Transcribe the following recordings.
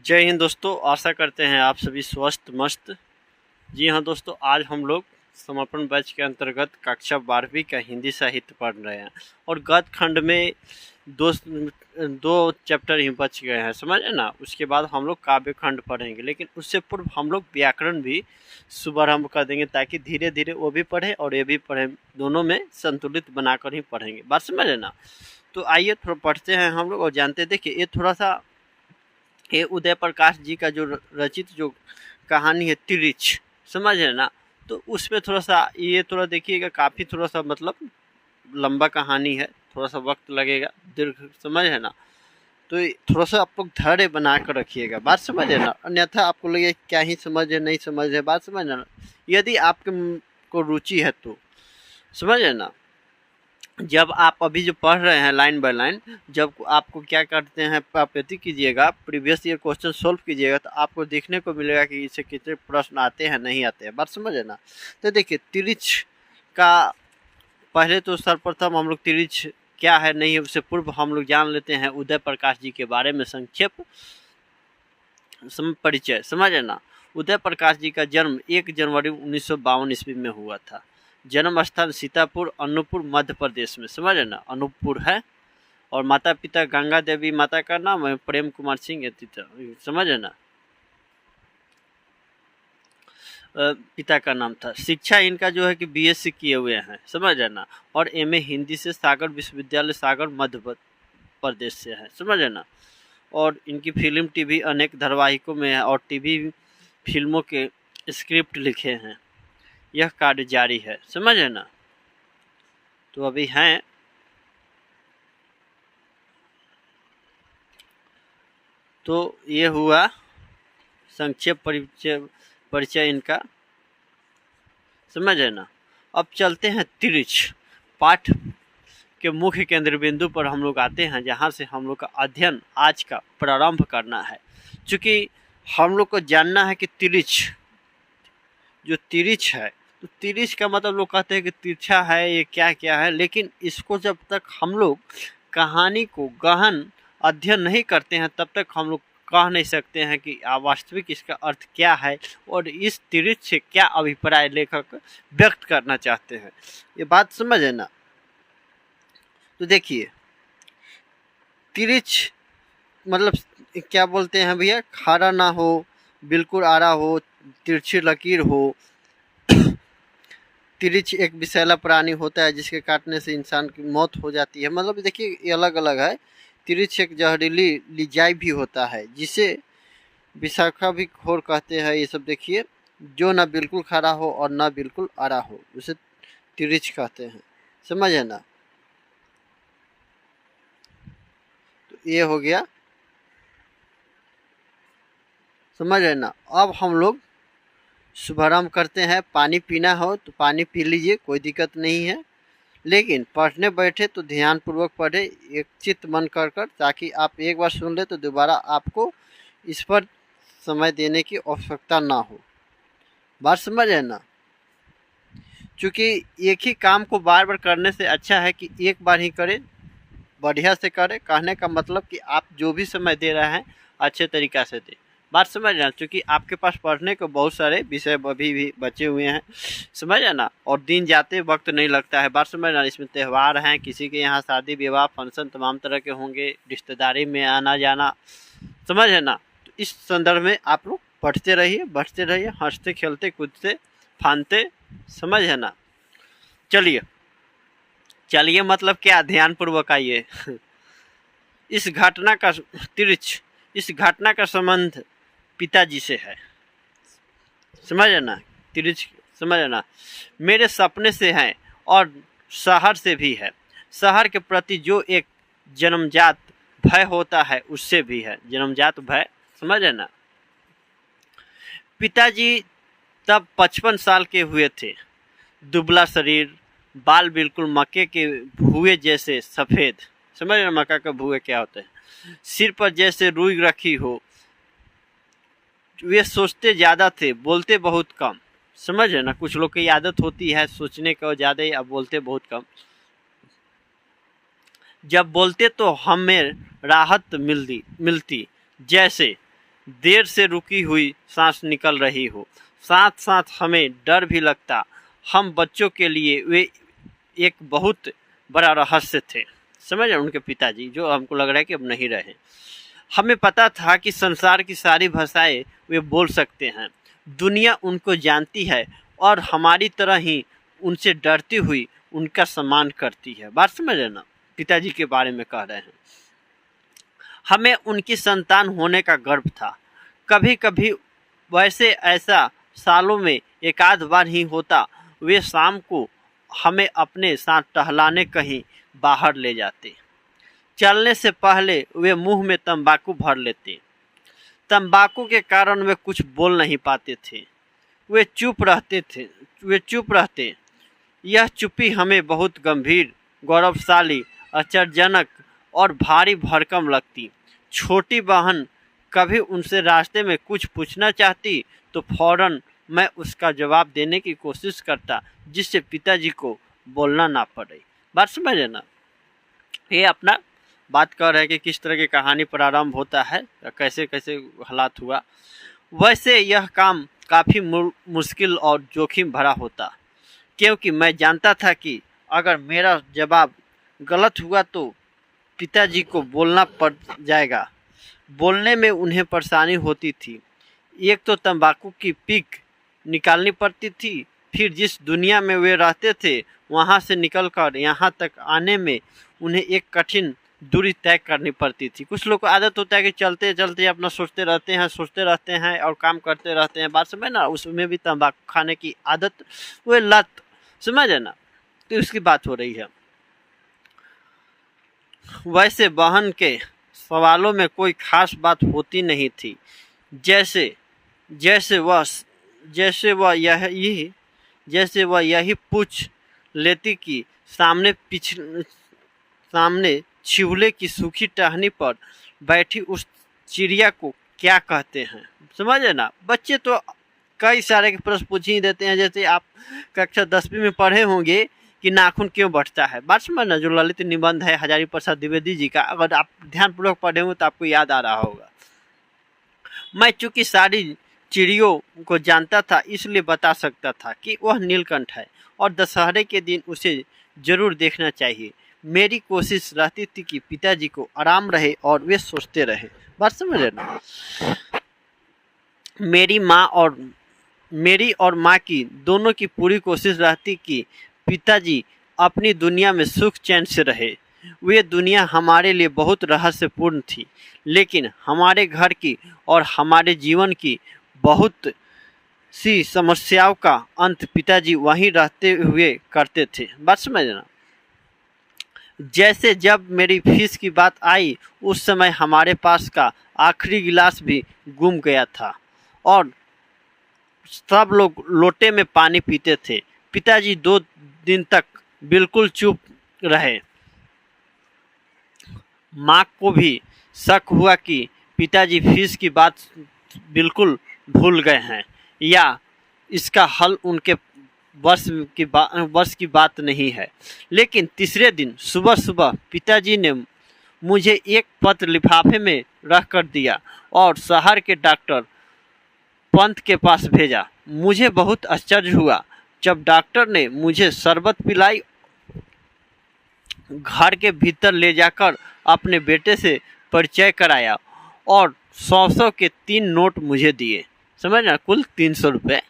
जय हिंद दोस्तों, आशा करते हैं आप सभी स्वस्थ मस्त। जी हाँ दोस्तों, आज हम लोग समर्पण बैच के अंतर्गत कक्षा 12वीं का हिंदी साहित्य पढ़ रहे हैं और गद्य खंड में दो दो चैप्टर ही बच गए हैं, समझे ना। उसके बाद हम लोग काव्य खंड पढ़ेंगे, लेकिन उससे पूर्व हम लोग व्याकरण भी शुभारंभ कर देंगे ताकि धीरे धीरे वो भी पढ़े और ये भी पढ़े, दोनों में संतुलित बनाकर ही पढ़ेंगे। बात समझे ना। तो आइए थोड़ा पढ़ते हैं हम लोग और जानते हैं। देखिए, ये थोड़ा सा ये उदय प्रकाश जी का जो रचित जो कहानी है तिरिच, समझ है ना। तो उसमें थोड़ा सा ये थोड़ा देखिएगा, काफ़ी थोड़ा सा मतलब लंबा कहानी है, थोड़ा सा वक्त लगेगा, दीर्घ, समझ है ना। तो थोड़ा सा आप लोग धैर्य बना कर रखिएगा, बात समझ है ना। अन्यथा आपको लगे क्या ही समझ है, नहीं समझ है, बात समझ है ना। यदि आपके को रुचि है तो समझ है ना। जब आप अभी जो पढ़ रहे हैं लाइन बाय लाइन, जब आपको क्या करते हैं, प्राप्ति कीजिएगा, प्रीवियस ईयर क्वेश्चन सोल्व कीजिएगा, तो आपको देखने को मिलेगा कि इससे कितने प्रश्न आते हैं, नहीं आते हैं, बात समझ है ना। तो देखिए, तिरिच का पहले तो सर्वप्रथम हम लोग तिरिच क्या है नहीं है उससे पूर्व हम लोग जान लेते हैं उदय प्रकाश जी के बारे में संक्षेप परिचय, समझ है ना। उदय प्रकाश जी का जन्म 1 जनवरी 1952 ईस्वी में हुआ था। जन्म स्थान सीतापुर, अनूपपुर, मध्य प्रदेश में, समझ है ना, अनूपपुर है। और माता पिता गंगा देवी माता का नाम है, प्रेम कुमार सिंह, समझ है ना, पिता का नाम था। शिक्षा इनका जो है कि बीएससी किए हुए हैं, समझ है ना। और एमए हिंदी से सागर विश्वविद्यालय सागर मध्य प्रदेश से है, समझ है ना। और इनकी फिल्म टीवी अनेक धारावाहिकों में है और टीवी फिल्मों के स्क्रिप्ट लिखे हैं। यह कार्य जारी है, समझ है ना। तो अभी हैं। तो ये हुआ संक्षेप परिचय इनका, समझ है ना। अब चलते हैं तिरिच पाठ के मुख्य केंद्र बिंदु पर हम लोग आते हैं, जहाँ से हम लोग का अध्ययन आज का प्रारंभ करना है। चूँकि हम लोग को जानना है कि तिरिच जो तिरिच है, तो तिरिच का मतलब लोग कहते हैं कि तिरछा है, ये क्या क्या है। लेकिन इसको जब तक हम लोग कहानी को गहन अध्ययन नहीं करते हैं, तब तक हम लोग कह नहीं सकते हैं कि वास्तविक इसका अर्थ क्या है और इस तिरिच से क्या अभिप्राय लेखक व्यक्त करना चाहते हैं। ये बात समझ है ना। तो देखिए, तिरिच मतलब क्या बोलते हैं भैया, खारा ना हो, बिल्कुल आरा हो, तिरछी लकीर हो। तिरिच एक विषैला प्राणी होता है जिसके काटने से इंसान की मौत हो जाती है। मतलब देखिए, ये अलग अलग है। तिरिच एक जहरीली लिजाई भी होता है जिसे विशाखा भी खोर कहते हैं। ये सब देखिए, जो ना बिल्कुल खारा हो और ना बिल्कुल आरा हो, उसे तिरिच कहते हैं, समझ है ना। तो ये हो गया, समझ है ना। अब हम लोग शुभारंभ करते हैं। पानी पीना हो तो पानी पी लीजिए, कोई दिक्कत नहीं है। लेकिन पढ़ने बैठे तो ध्यानपूर्वक पढ़े, एक चित्त मन कर कर, ताकि आप एक बार सुन ले तो दोबारा आपको इस पर समय देने की आवश्यकता ना हो। बात समझ है ना। क्योंकि एक ही काम को बार बार करने से अच्छा है कि एक बार ही करें, बढ़िया से करें। कहने का मतलब कि आप जो भी समय दे रहे हैं अच्छे तरीक़ा से दें। बात समझ ना। क्योंकि आपके पास पढ़ने को बहुत सारे विषय अभी भी बचे हुए हैं, समझ है ना। और दिन जाते वक्त नहीं लगता है, बात समझ ना। इसमें त्यौहार हैं, किसी के यहाँ शादी विवाह फंक्शन तमाम तरह के होंगे, रिश्तेदारी में आना जाना, समझ है ना। तो इस संदर्भ में आप लोग पढ़ते रहिए, बढ़ते रहिए, हंसते खेलते कूदते फानते, समझ है ना। चलिए चलिए मतलब क्या, ध्यानपूर्वक आइए। इस घटना का तिरिच, इस घटना का संबंध पिताजी से है, समझ है ना। तिरिच, समझ है ना। मेरे सपने से है और शहर से भी है। शहर के प्रति जो एक जन्मजात भय होता है उससे भी है, जन्मजात भय, समझ है ना। पिताजी तब 55 साल के हुए थे। दुबला शरीर, बाल बिल्कुल मक्के के भुए जैसे सफ़ेद, समझ रहे मक्का के भुए क्या होते हैं। सिर पर जैसे रुई रखी हो। वे सोचते ज़्यादा थे, बोलते बहुत कम, समझ है ना। कुछ लोग की आदत होती है सोचने का ज़्यादा ही, अब बोलते बहुत कम। जब बोलते तो हमें राहत मिलती, जैसे देर से रुकी हुई सांस निकल रही हो। साथ साथ हमें डर भी लगता। हम बच्चों के लिए वे एक बहुत बड़ा रहस्य थे। समझ रहे उनके पिताजी, जो हमको लग रहा है कि अब नहीं रहे। हमें पता था कि संसार की सारी भाषाएं वे बोल सकते हैं, दुनिया उनको जानती है और हमारी तरह ही उनसे डरती हुई उनका सम्मान करती है। बात समझ रहे ना, पिताजी के बारे में कह रहे हैं। हमें उनकी संतान होने का गर्व था। कभी कभी वैसे ऐसा सालों में एक आध बार ही होता। वे शाम को हमें अपने साथ टहलाने कहीं बाहर ले जाते। चलने से पहले वे मुंह में तंबाकू भर लेते। तंबाकू के कारण वे कुछ बोल नहीं पाते थे। वे चुप रहते। यह चुप्पी हमें बहुत गंभीर, गौरवशाली, आश्चर्यजनक और भारी भरकम लगती। छोटी बहन कभी उनसे रास्ते में कुछ पूछना चाहती तो फौरन मैं उसका जवाब देने की कोशिश करता, जिससे पिताजी को बोलना ना पड़े। बात समझे ना, ये अपना बात कर रहे हैं कि किस तरह की कहानी प्रारंभ होता है, कैसे कैसे हालात हुआ। वैसे यह काम काफ़ी मुश्किल और जोखिम भरा होता, क्योंकि मैं जानता था कि अगर मेरा जवाब गलत हुआ तो पिताजी को बोलना पड़ जाएगा। बोलने में उन्हें परेशानी होती थी। एक तो तंबाकू की पीक निकालनी पड़ती थी, फिर जिस दुनिया में वे रहते थे वहाँ से निकलकर यहाँ तक आने में उन्हें एक कठिन दूरी तय करनी पड़ती थी। कुछ लोग को आदत होता है कि चलते चलते अपना सोचते रहते हैं और काम करते रहते हैं। बात समझ ना, उसमें भी तंबाकू खाने की आदत, वो लत, समझ है ना, तो उसकी बात हो रही है। वैसे बहन के सवालों में कोई खास बात होती नहीं थी। जैसे वह यही पूछ लेती कि सामने छिवले की सूखी टहनी पर बैठी उस चिड़िया को क्या कहते हैं। समझे ना, बच्चे तो कई सारे के प्रश्न पूछ ही देते हैं। जैसे आप कक्षा 10वीं में पढ़े होंगे कि नाखून क्यों बढ़ता है। बात समझना, जो ललित निबंध है हजारी प्रसाद द्विवेदी जी का, अगर आप ध्यानपूर्वक पढ़े हो तो आपको याद आ रहा होगा। मैं चूंकि सारी चिड़ियों को जानता था, इसलिए बता सकता था कि वह नीलकंठ है और दशहरे के दिन उसे जरूर देखना चाहिए। मेरी कोशिश रहती थी कि पिताजी को आराम रहे और वे सोचते रहे। बात समझ रहे ना, मेरी और माँ की दोनों की पूरी कोशिश रहती कि पिताजी अपनी दुनिया में सुख चैन से रहे। वे दुनिया हमारे लिए बहुत रहस्यपूर्ण थी, लेकिन हमारे घर की और हमारे जीवन की बहुत सी समस्याओं का अंत पिताजी वहीं रहते हुए करते थे। बात समझना, जैसे जब मेरी फीस की बात आई, उस समय हमारे पास का आखिरी गिलास भी गुम गया था और सब लोग लोटे में पानी पीते थे। पिताजी 2 दिन तक बिल्कुल चुप रहे। माँ को भी शक हुआ कि पिताजी फीस की बात बिल्कुल भूल गए हैं या इसका हल उनके बस की बात नहीं है। लेकिन तीसरे दिन सुबह सुबह पिताजी ने मुझे एक पत्र लिफाफे में रख कर दिया और शहर के डॉक्टर पंत के पास भेजा। मुझे बहुत आश्चर्य हुआ जब डॉक्टर ने मुझे शरबत पिलाई, घर के भीतर ले जाकर अपने बेटे से परिचय कराया और 100 के 3 नोट मुझे दिए। समझना, कुल 300 रुपये।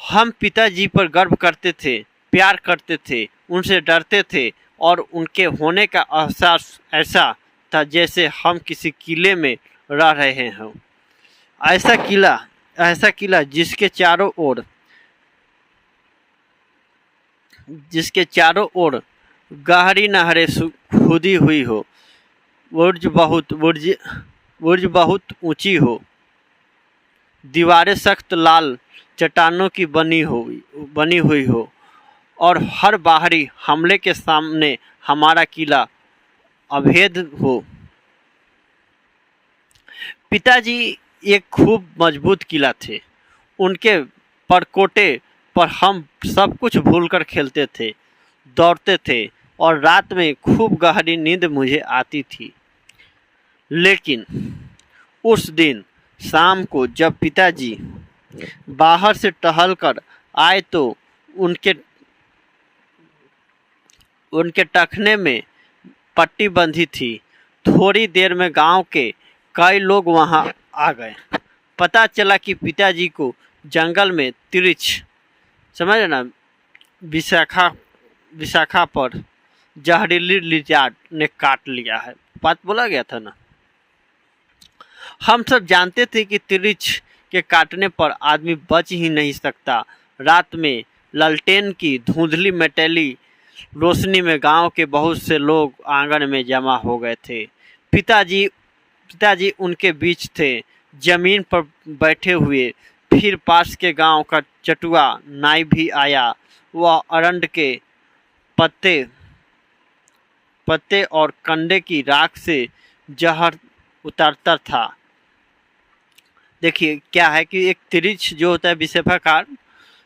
हम पिताजी पर गर्व करते थे, प्यार करते थे, उनसे डरते थे और उनके होने का एहसास ऐसा था जैसे हम किसी किले में रह रहे हों। ऐसा किला जिसके चारों ओर गहरी नहरें खुदी हुई हो, बुर्ज बहुत ऊंची हो, दीवारें सख्त लाल चट्टानों की बनी हुई हो और हर बाहरी हमले के सामने हमारा किला अभेद हो। पिताजी एक खूब मजबूत किला थे। उनके परकोटे पर हम सब कुछ भूलकर खेलते थे, दौड़ते थे और रात में खूब गहरी नींद मुझे आती थी। लेकिन उस दिन शाम को जब पिताजी बाहर से टहल कर आए तो उनके उनके टखने में पट्टी बंधी थी। थोड़ी देर में गांव के कई लोग वहां आ गए। पता चला कि पिताजी को जंगल में तिरछ, समझ रहे ना, विशाखा विशाखा पर जहरीली लिजार्ड ने काट लिया है। बात बोला गया था ना। हम सब जानते थे कि तिरछ के काटने पर आदमी बच ही नहीं सकता। रात में ललटेन की धुंधली मेटेली रोशनी में गांव के बहुत से लोग आंगन में जमा हो गए थे। पिताजी उनके बीच थे, जमीन पर बैठे हुए। फिर पास के गांव का चटुआ नाई भी आया। वह अरंड के पत्ते पत्ते और कंडे की राख से जहर उतारता था। देखिए क्या है कि एक तिरछ जो होता है विशेषाकार,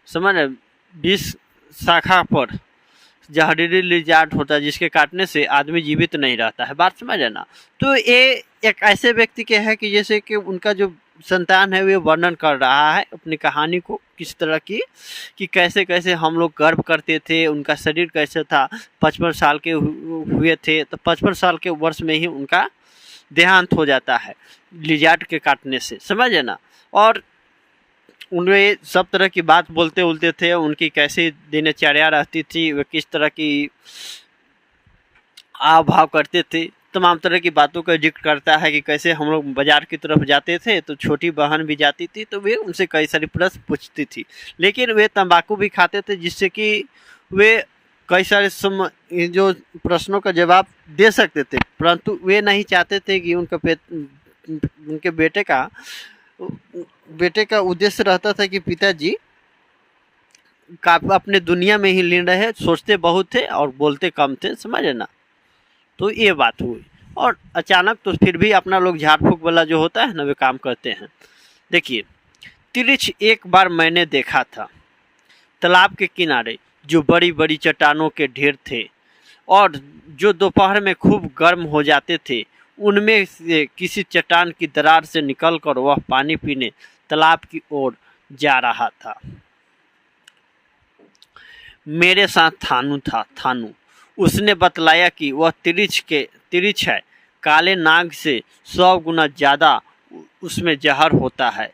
समझ रहे, विष शाखा पर जहरीली लिजार्ड होता है जिसके काटने से आदमी जीवित नहीं रहता है। बात समझ है ना। तो ये एक ऐसे व्यक्ति के है कि जैसे कि उनका जो संतान है वे वर्णन कर रहा है अपनी कहानी को, किस तरह की कि कैसे कैसे हम लोग गर्व करते थे, उनका शरीर कैसे था। 55 साल के हुए थे तो 55 साल के वर्ष में ही उनका देहांत हो जाता है लिजार्ड के काटने से, समझ है ना। और उनमें सब तरह की बात बोलते उलते थे, उनकी कैसी दिनचर्या रहती थी, वे किस तरह की आव भाव करते थे, तमाम तरह की बातों का जिक्र करता है कि कैसे हम लोग बाजार की तरफ जाते थे तो छोटी बहन भी जाती थी तो वे उनसे कई सारी प्रश्न पूछती थी। लेकिन वे तंबाकू भी खाते थे जिससे कि वे कई सारे जो प्रश्नों का जवाब दे सकते थे, परंतु वे नहीं चाहते थे कि उनके बेटे का उद्देश्य रहता था कि पिताजी का अपने दुनिया में ही लीन रहे। सोचते बहुत थे और बोलते कम थे, समझे ना। तो ये बात हुई और अचानक तो फिर भी अपना लोग झाड़ फूक वाला जो होता है ना वे काम करते हैं। देखिए तिरछ एक बार मैंने देखा था तालाब के किनारे जो बड़ी बड़ी चट्टानों के ढेर थे और जो दोपहर में खूब गर्म हो जाते थे। उनमें से किसी चट्टान की दरार से निकलकर वह पानी पीने तालाब की ओर जा रहा था। मेरे साथ थानू उसने बतलाया कि वह तिरछ है। काले नाग से 100 गुना ज़्यादा उसमें जहर होता है।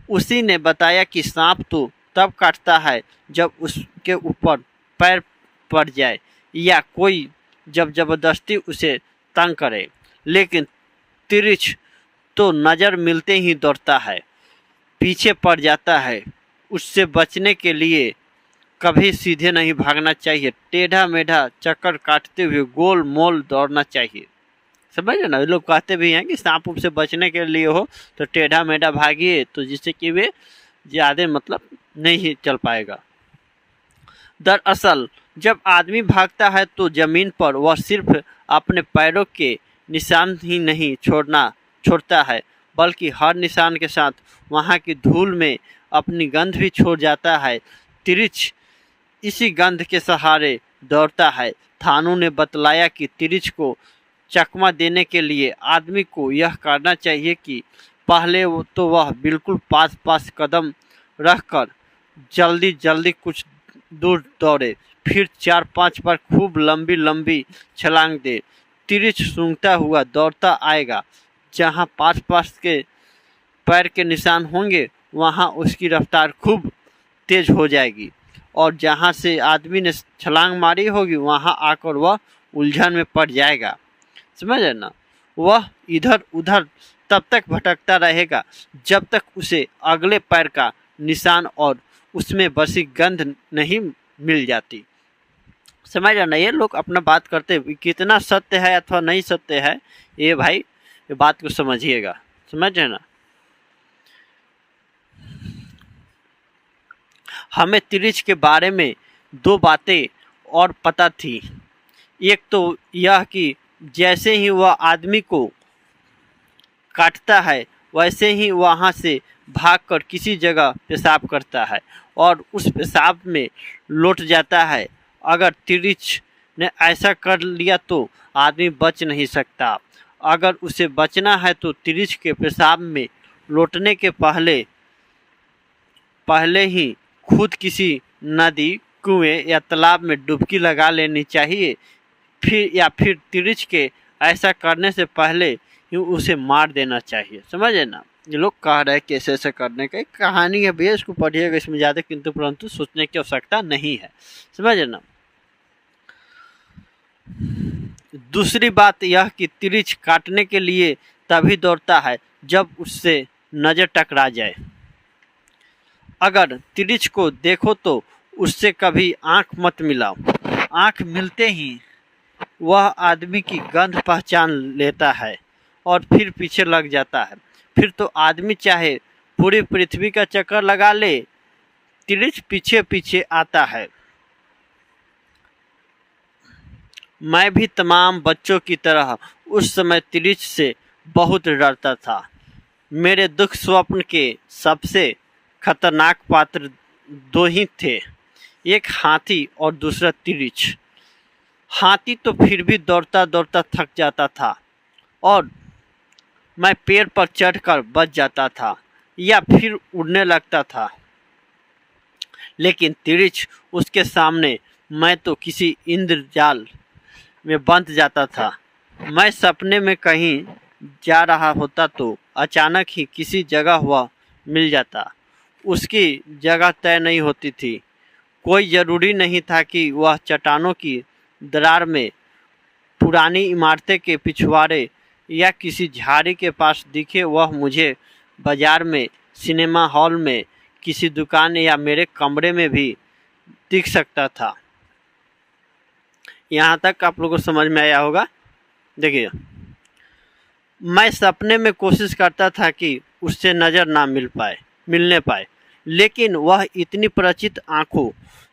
उसी ने बताया कि सांप तो तब काटता है जब उसके ऊपर पैर पड़ जाए या कोई जब जबरदस्ती उसे तंग करे, लेकिन तिरछ तो नज़र मिलते ही दौड़ता है, पीछे पड़ जाता है। उससे बचने के लिए कभी सीधे नहीं भागना चाहिए, टेढ़ा मेढ़ा चक्कर काटते हुए गोल मोल दौड़ना चाहिए। समझ ना, लोग कहते भी हैं कि सांप से बचने के लिए हो तो टेढ़ा मेढ़ा भागिए, तो जिससे कि वे ज़्यादा मतलब नहीं चल पाएगा। दरअसल जब आदमी भागता है तो जमीन पर वह सिर्फ अपने पैरों के निशान ही नहीं छोड़ता है, बल्कि हर निशान के साथ वहाँ की धूल में अपनी गंध भी छोड़ जाता है। तिरछ इसी गंध के सहारे दौड़ता है। थानू ने बतलाया कि तिरछ को चकमा देने के लिए आदमी को यह करना चाहिए कि पहले तो वह बिल्कुल पास कदम रखकर जल्दी कुछ दूर दौड़े, फिर 4-5 बार खूब लंबी छलांग दे। तिरछ सूंघता हुआ दौड़ता आएगा। जहाँ पास के पैर के निशान होंगे वहाँ उसकी रफ्तार खूब तेज हो जाएगी और जहाँ से आदमी ने छलांग मारी होगी वहाँ आकर वह उलझन में पड़ जाएगा। समझे ना। वह इधर उधर तब तक भटकता रहेगा जब तक उसे अगले पैर का निशान और उसमें बसी गंध नहीं मिल जाती। समझ ना। ये लोग अपना बात करते कितना सत्य है अथवा नहीं सत्य है, ये भाई ये बात को समझिएगा। समझे ना। हमें तिरछ के बारे में 2 बातें और पता थी। एक तो यह कि जैसे ही वह आदमी को काटता है वैसे ही वहाँ से भागकर किसी जगह पेशाब करता है और उस पेशाब में लौट जाता है। अगर तिरछ ने ऐसा कर लिया तो आदमी बच नहीं सकता। अगर उसे बचना है तो तिरिछ के पेशाब में लौटने के पहले ही खुद किसी नदी, कुएं या तालाब में डुबकी लगा लेनी चाहिए। फिर तिरिछ के ऐसा करने से पहले ही उसे मार देना चाहिए। समझे ना, ये लोग कह रहे हैं कि ऐसे ऐसे करने का एक कहानी है भैया, इसको पढ़िएगा, इसमें ज़्यादा किंतु परंतु सोचने की आवश्यकता नहीं है। समझे ना। दूसरी बात यह कि तिरिछ काटने के लिए तभी दौड़ता है जब उससे नजर टकरा जाए। अगर तिरिछ को देखो तो उससे कभी आंख मत मिलाओ। आंख मिलते ही वह आदमी की गंध पहचान लेता है और फिर पीछे लग जाता है। फिर तो आदमी चाहे पूरी पृथ्वी का चक्कर लगा ले, तिरिछ पीछे पीछे आता है। मैं भी तमाम बच्चों की तरह उस समय तिरिछ से बहुत डरता था। मेरे दुख स्वप्न के सबसे खतरनाक पात्र दो ही थे, एक हाथी और दूसरा तिरिछ। हाथी तो फिर भी दौड़ता दौड़ता थक जाता था और मैं पेड़ पर चढ़कर बच जाता था या फिर उड़ने लगता था, लेकिन तिरिछ उसके सामने मैं तो किसी इंद्रजाल में बंध जाता था। मैं सपने में कहीं जा रहा होता तो अचानक ही किसी जगह वह मिल जाता। उसकी जगह तय नहीं होती थी। कोई ज़रूरी नहीं था कि वह चट्टानों की दरार में, पुरानी इमारतें के पिछवाड़े या किसी झाड़ी के पास दिखे। वह मुझे बाजार में, सिनेमा हॉल में, किसी दुकान या मेरे कमरे में भी दिख सकता था। यहाँ तक आप लोगों को समझ में आया होगा। देखिए, मैं सपने में कोशिश करता था कि उससे नज़र ना मिलने पाए, लेकिन वह इतनी परिचित आंखों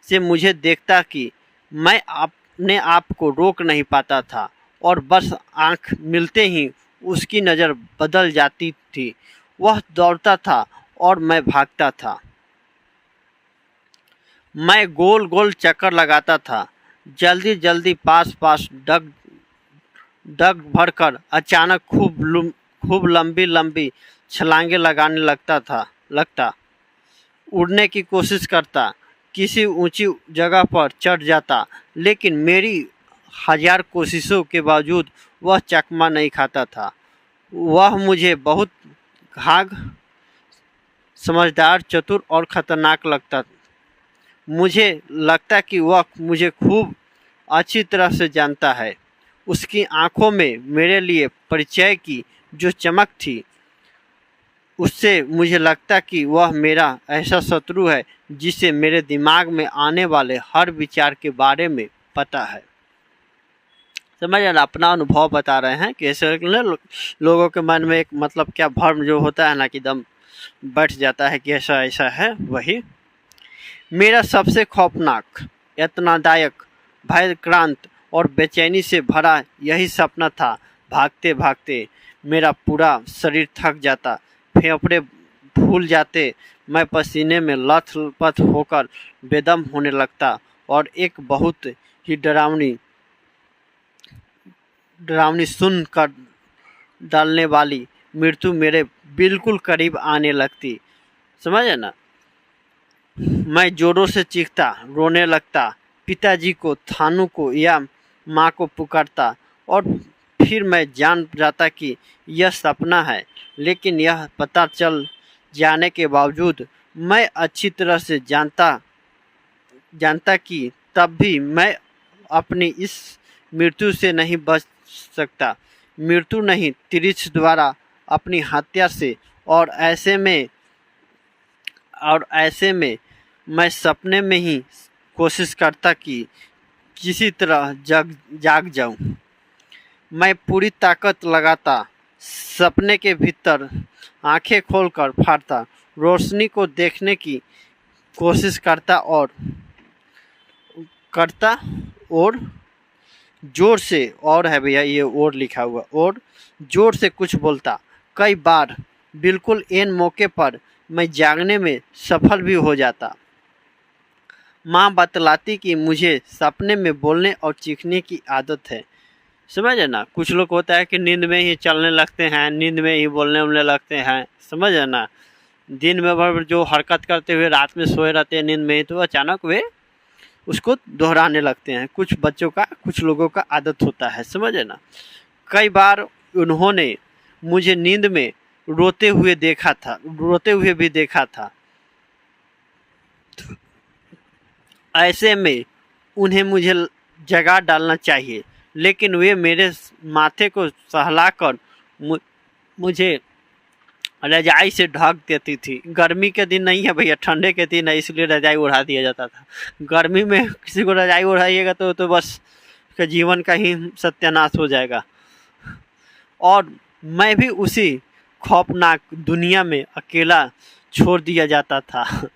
से मुझे देखता कि मैं अपने आप को रोक नहीं पाता था और बस आंख मिलते ही उसकी नज़र बदल जाती थी। वह दौड़ता था और मैं भागता था। मैं गोल गोल चक्कर लगाता था, जल्दी जल्दी पास डग भरकर अचानक खूब लंबी लंबी छलांगे लगाने लगता। उड़ने की कोशिश करता, किसी ऊंची जगह पर चढ़ जाता, लेकिन मेरी 1000 कोशिशों के बावजूद वह चकमा नहीं खाता था। वह मुझे बहुत घाघ, समझदार, चतुर और खतरनाक लगता। मुझे लगता कि वह मुझे खूब अच्छी तरह से जानता है। उसकी आंखों में मेरे लिए परिचय की जो चमक थी, उससे मुझे लगता कि वह मेरा ऐसा शत्रु है जिसे मेरे दिमाग में आने वाले हर विचार के बारे में पता है। समझ रहे, अपना अनुभव बता रहे हैं कि ऐसे लोगों के मन में एक मतलब क्या भ्रम जो होता है ना कि दम बैठ जाता है कि ऐसा ऐसा है। वही मेरा सबसे खौफनाक, यातनादायक, भयक्रांत और बेचैनी से भरा यही सपना था। भागते भागते मेरा पूरा शरीर थक जाता, फेफड़े फूल जाते, मैं पसीने में लथपथ होकर बेदम होने लगता और एक बहुत ही डरावनी सुन कर डालने वाली मृत्यु मेरे बिल्कुल करीब आने लगती। समझे ना। मैं जोरों से चीखता, रोने लगता, पिताजी को, थानू को या माँ को पुकारता और फिर मैं जान जाता कि यह सपना है। लेकिन यह पता चल जाने के बावजूद मैं अच्छी तरह से जानता कि तब भी मैं अपनी इस मृत्यु से नहीं बच सकता। मृत्यु नहीं, तिरिछ द्वारा अपनी हत्या से। और ऐसे में मैं सपने में ही कोशिश करता कि किसी तरह जाग जाऊं। मैं पूरी ताकत लगाता, सपने के भीतर आंखें खोलकर फाड़ता, रोशनी को देखने की कोशिश करता और जोर से, और है भैया ये और लिखा हुआ, और जोर से कुछ बोलता। कई बार बिल्कुल ऐन मौके पर मैं जागने में सफल भी हो जाता। माँ बतलाती कि मुझे सपने में बोलने और चीखने की आदत है। समझे ना। कुछ लोग होता है कि नींद में ही चलने लगते हैं, नींद में ही बोलने उलने लगते हैं, समझे ना। दिन में भर जो हरकत करते हुए रात में सोए रहते हैं नींद में ही, तो अचानक वे उसको दोहराने लगते हैं। कुछ बच्चों का, कुछ लोगों का आदत होता है, समझे ना। कई बार उन्होंने मुझे नींद में रोते हुए देखा था, रोते हुए भी देखा था। ऐसे में उन्हें मुझे जगा डालना चाहिए, लेकिन वे मेरे माथे को सहलाकर मुझे रजाई से ढक देती थी। गर्मी के दिन नहीं है भैया, ठंडे के दिन है, इसलिए रजाई उड़ा दिया जाता था। गर्मी में किसी को रजाई उड़ाइएगा तो बस उसके जीवन का ही सत्यानाश हो जाएगा। और मैं भी उसी खौफनाक दुनिया में अकेला छोड़ दिया जाता था।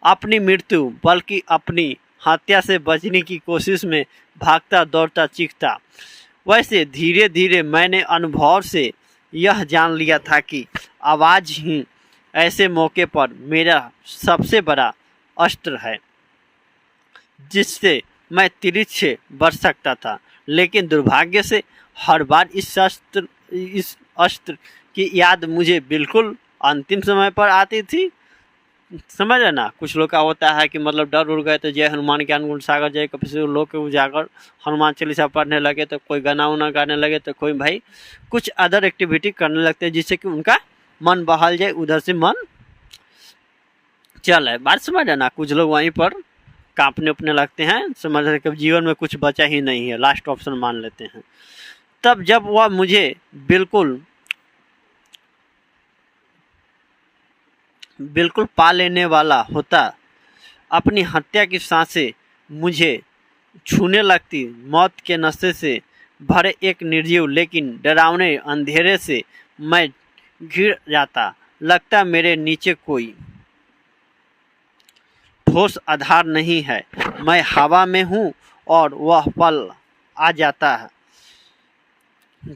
अपनी मृत्यु बल्कि अपनी हत्या से बचने की कोशिश में भागता दौड़ता चीखता। वैसे धीरे धीरे मैंने अनुभव से यह जान लिया था कि आवाज़ ही ऐसे मौके पर मेरा सबसे बड़ा अस्त्र है, जिससे मैं तिरछे से बच सकता था। लेकिन दुर्भाग्य से हर बार इस अस्त्र की याद मुझे बिल्कुल अंतिम समय पर आती थी, समझ रहे ना। कुछ लोग का होता है कि मतलब डर उड़ गए तो जय हनुमान ज्ञान गुण सागर, जय कपीस लोग के उजागर, हनुमान चालीसा पढ़ने लगे, तो कोई गाना उना गाने लगे, तो कोई भाई कुछ अदर एक्टिविटी करने लगते हैं, जिससे कि उनका मन बहल जाए, उधर से मन चल है। बात समझ रहे ना। कुछ लोग वहीं पर कांपने उपने लगते हैं, समझ रहे कि जीवन में कुछ बचा ही नहीं है, लास्ट ऑप्शन मान लेते हैं। तब जब वह मुझे बिल्कुल पा लेने वाला होता, अपनी हत्या की सांसें मुझे छूने लगती। मौत के नशे से भरे एक निर्जीव लेकिन डरावने अंधेरे से मैं घिर जाता। लगता मेरे नीचे कोई ठोस आधार नहीं है, मैं हवा में हूँ। और वह पल आ जाता है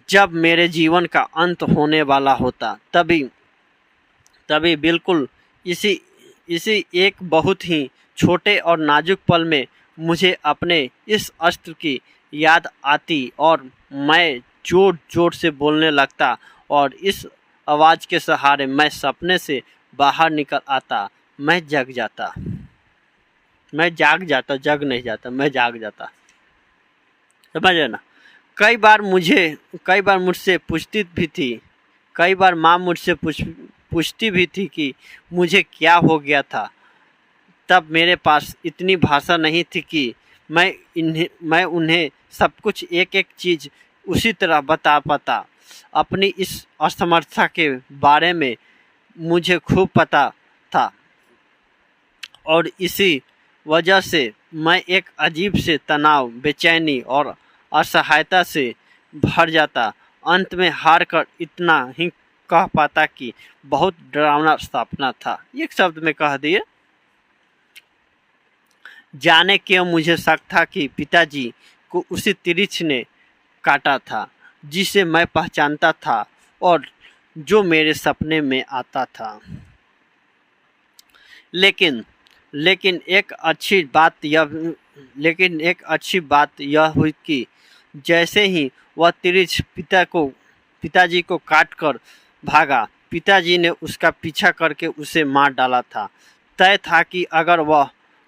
जब मेरे जीवन का अंत होने वाला होता। तभी बिल्कुल इसी एक बहुत ही छोटे और नाजुक पल में मुझे अपने इस अस्त्र की याद आती और मैं जोर जोर से बोलने लगता, और इस आवाज़ के सहारे मैं सपने से बाहर निकल आता। मैं जाग जाता, जग नहीं जाता, मैं जाग जाता, समझ रहे ना। कई बार मुझसे पूछती भी थी, कई बार माँ मुझसे पूछती भी थी कि मुझे क्या हो गया था। तब मेरे पास इतनी भाषा नहीं थी कि मैं उन्हें सब कुछ एक एक चीज़ उसी तरह बता पाता। अपनी इस असमर्थता के बारे में मुझे खूब पता था, और इसी वजह से मैं एक अजीब से तनाव, बेचैनी और असहायता से भर जाता। अंत में हार कर इतना ही कह पाता कि बहुत डरावना सपना था। एक शब्द में कह दिए, जाने क्यों मुझे शक था कि पिताजी को उसी तिरिछ ने काटा था, जिसे मैं पहचानता था और जो मेरे सपने में आता था। लेकिन एक अच्छी बात यह हुई कि जैसे ही वह तिरिछ पिताजी को काट कर भागा, पिताजी ने उसका पीछा करके उसे मार डाला था। तय था कि अगर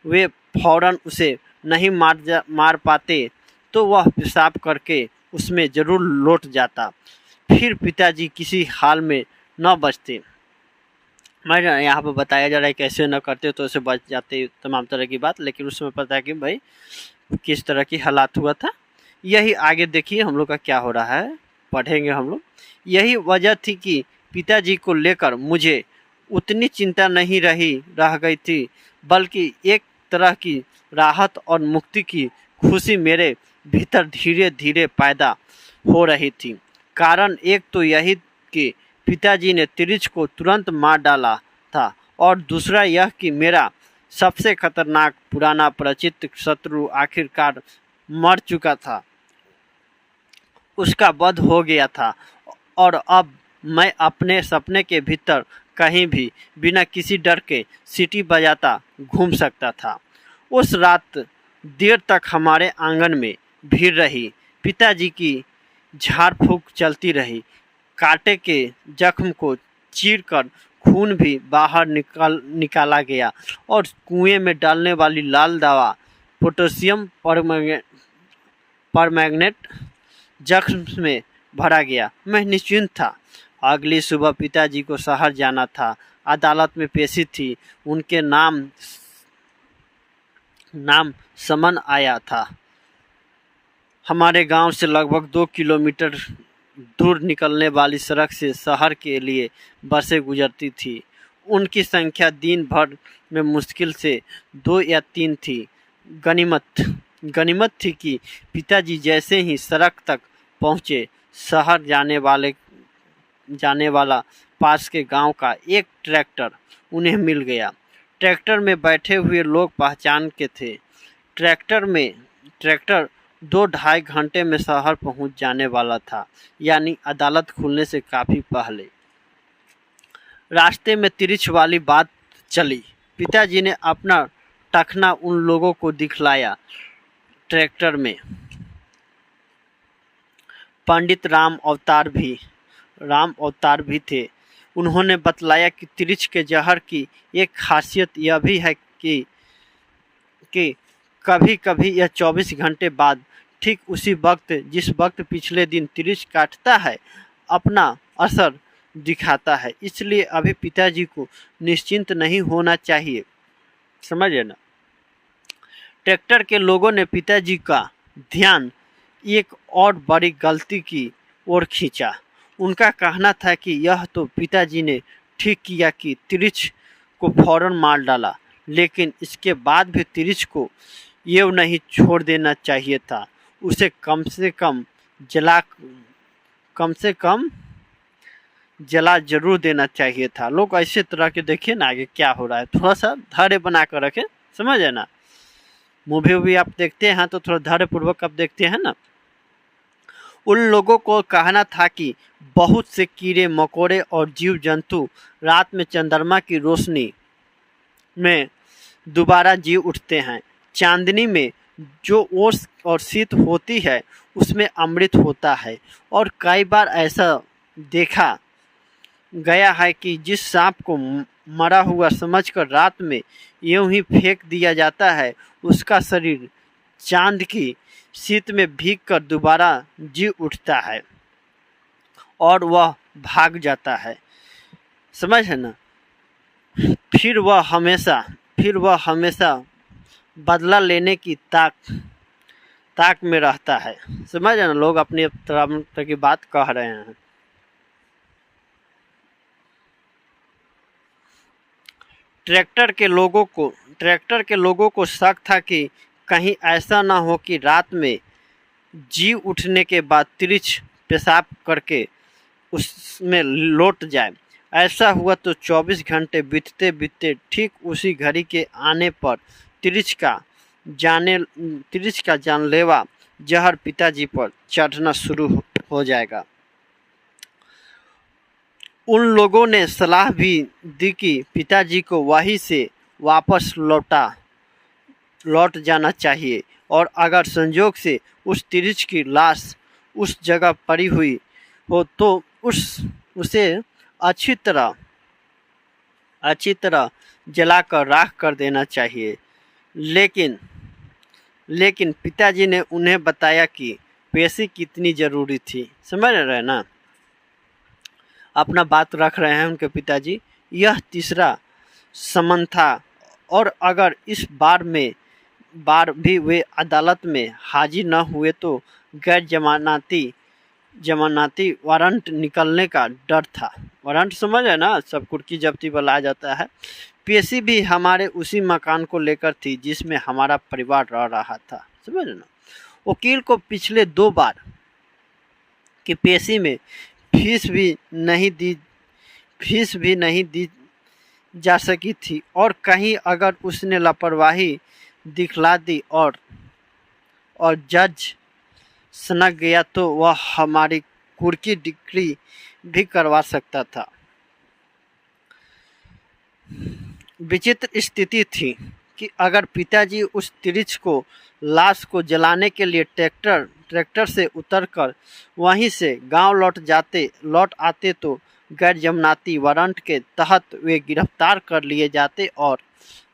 वे फौरन उसे नहीं मार पाते तो वह पेशाब करके उसमें जरूर लौट जाता। फिर पिताजी किसी हाल में न बचते। मैं यहाँ पर बताया जा रहा है कैसे न करते तो उसे बच जाते, तमाम तरह की बात। लेकिन उसमें पता है कि भाई किस तरह की हालात हुआ था। यही आगे देखिए हम लोग का क्या हो रहा है, पढ़ेंगे हम लोग। यही वजह थी कि पिताजी को लेकर मुझे उतनी चिंता नहीं रह गई थी, बल्कि एक तरह की राहत और मुक्ति की खुशी मेरे भीतर धीरे धीरे पैदा हो रही थी। कारण एक तो यही कि पिताजी ने तिरिछ को तुरंत मार डाला था, और दूसरा यह कि मेरा सबसे खतरनाक पुराना परिचित शत्रु आखिरकार मर चुका था, उसका वध हो गया था, और अब मैं अपने सपने के भीतर कहीं भी बिना किसी डर के सीटी बजाता घूम सकता था। उस रात देर तक हमारे आंगन में भीड़ रही। पिताजी की झाड़ फूंक चलती रही। कांटे के जख्म को चीरकर खून भी बाहर निकाला गया और कुएं में डालने वाली लाल दवा पोटेशियम परमैंगनेट जख्म में भरा गया। मैं निश्चिंत था। अगली सुबह पिताजी को शहर जाना था। अदालत में पेशी थी। उनके नाम समन आया था। हमारे गांव से लगभग 2 किलोमीटर दूर निकलने वाली सड़क से शहर के लिए बसें गुजरती थी। उनकी संख्या दिन भर में मुश्किल से 2 या 3 थी। गनीमत थी कि पिताजी जैसे ही सड़क तक पहुंचे, शहर जाने वाला पास के गांव का एक ट्रैक्टर उन्हें मिल गया। ट्रैक्टर में बैठे हुए लोग पहचान के थे। ट्रैक्टर 2-2.5 घंटे में शहर पहुंच जाने वाला था, यानी अदालत खुलने से काफ़ी पहले। रास्ते में तिरछ वाली बात चली। पिताजी ने अपना टखना उन लोगों को दिखलाया। ट्रैक्टर में पंडित राम अवतार भी थे। उन्होंने बतलाया कि तिरछ के जहर की एक खासियत यह भी है कि कभी कभी यह 24 घंटे बाद ठीक उसी वक्त जिस वक्त पिछले दिन तिरछ काटता है अपना असर दिखाता है। इसलिए अभी पिताजी को निश्चिंत नहीं होना चाहिए, समझे ना। ट्रैक्टर के लोगों ने पिताजी का ध्यान एक और बड़ी गलती की ओर खींचा। उनका कहना था कि यह तो पिताजी ने ठीक किया कि तिरछ को फौरन मार डाला, लेकिन इसके बाद भी तिरछ को ये नहीं छोड़ देना चाहिए था। उसे कम से कम जला जरूर देना चाहिए था। लोग ऐसे तरह के देखिए ना आगे क्या हो रहा है, थोड़ा सा धैर्य बना कर रखे, समझ है ना। मूवी आप देखते हैं तो थोड़ा धैर्य पूर्वक आप देखते हैं ना। उन लोगों को कहना था कि बहुत से कीड़े मकोड़े और जीव जंतु रात में चंद्रमा की रोशनी में दोबारा जी उठते हैं। चांदनी में जो ओस और शीत होती है उसमें अमृत होता है। और कई बार ऐसा देखा गया है कि जिस सांप को मरा हुआ समझकर रात में यूं ही फेंक दिया जाता है, उसका शरीर चांद की शीत में भीगकर दोबारा जी उठता है और वह भाग जाता है, समझ है ना। फिर वह हमेशा बदला लेने की ताक में रहता है, समझ है ना। लोग अपनी तरह की बात कह रहे हैं। ट्रैक्टर के लोगों को शक था कि कहीं ऐसा ना हो कि रात में जी उठने के बाद तिरछ पेशाब करके उसमें लौट जाए। ऐसा हुआ तो 24 घंटे बीतते बीतते ठीक उसी घड़ी के आने पर तिरछ का जानलेवा जहर पिताजी पर चढ़ना शुरू हो जाएगा। उन लोगों ने सलाह भी दी कि पिताजी को वहीं से वापस लौट जाना चाहिए और अगर संजोग से उस तिरछ की लाश उस जगह पड़ी हुई हो तो उसे अच्छी तरह जलाकर राख कर देना चाहिए। लेकिन पिताजी ने उन्हें बताया कि पेशी कितनी ज़रूरी थी, समझ रहे ना। अपना बात रख रहे हैं उनके पिताजी। यह तीसरा समन था और अगर इस बार भी वे अदालत में हाजिर न हुए तो गैर जमानती वारंट निकलने का डर था। वारंट समझ है ना, सब कुर्की जब्ती पर लाया जाता है। पेशी भी हमारे उसी मकान को लेकर थी जिसमें हमारा परिवार रह रहा था, समझ ना। वकील को पिछले 2 बार की पेशी में फीस भी नहीं दी जा सकी थी और कहीं अगर उसने लापरवाही दिखला दी और जज सनक गया तो वह हमारी कुर्की डिक्री भी करवा सकता था। विचित्र स्थिति थी कि अगर पिताजी उस तिरछ को लाश को जलाने के लिए ट्रैक्टर ट्रैक्टर से उतरकर वहीं से गांव लौट आते तो गैर जमानती वारंट के तहत वे गिरफ्तार कर लिए जाते और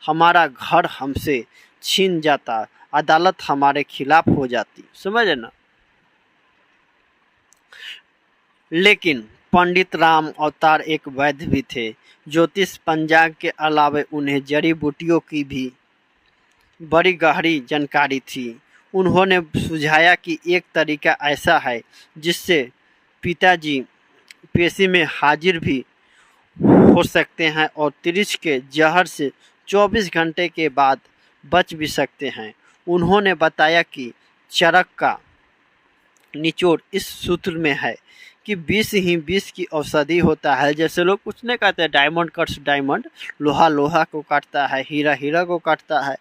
हमारा घर हमसे छीन जाता, अदालत हमारे खिलाफ हो जाती। समझे ना। लेकिन पंडित राम अवतार एक वैद्य भी थे। ज्योतिष पंचांग के अलावे उन्हें जड़ी बूटियों की भी बड़ी गहरी जानकारी थी। उन्होंने सुझाया कि एक तरीका ऐसा है जिससे पिताजी पेशी में हाजिर भी हो सकते हैं और तिरिच के जहर से 24 घंटे के बाद बच भी सकते हैं। उन्होंने बताया कि चरक का निचोड़ इस सूत्र में है कि विष ही विष की औषधि होता है। जैसे लोग कुछ नहीं कहते, डायमंड कट्स डायमंड, लोहा लोहा को काटता है, हीरा हीरा को काटता है।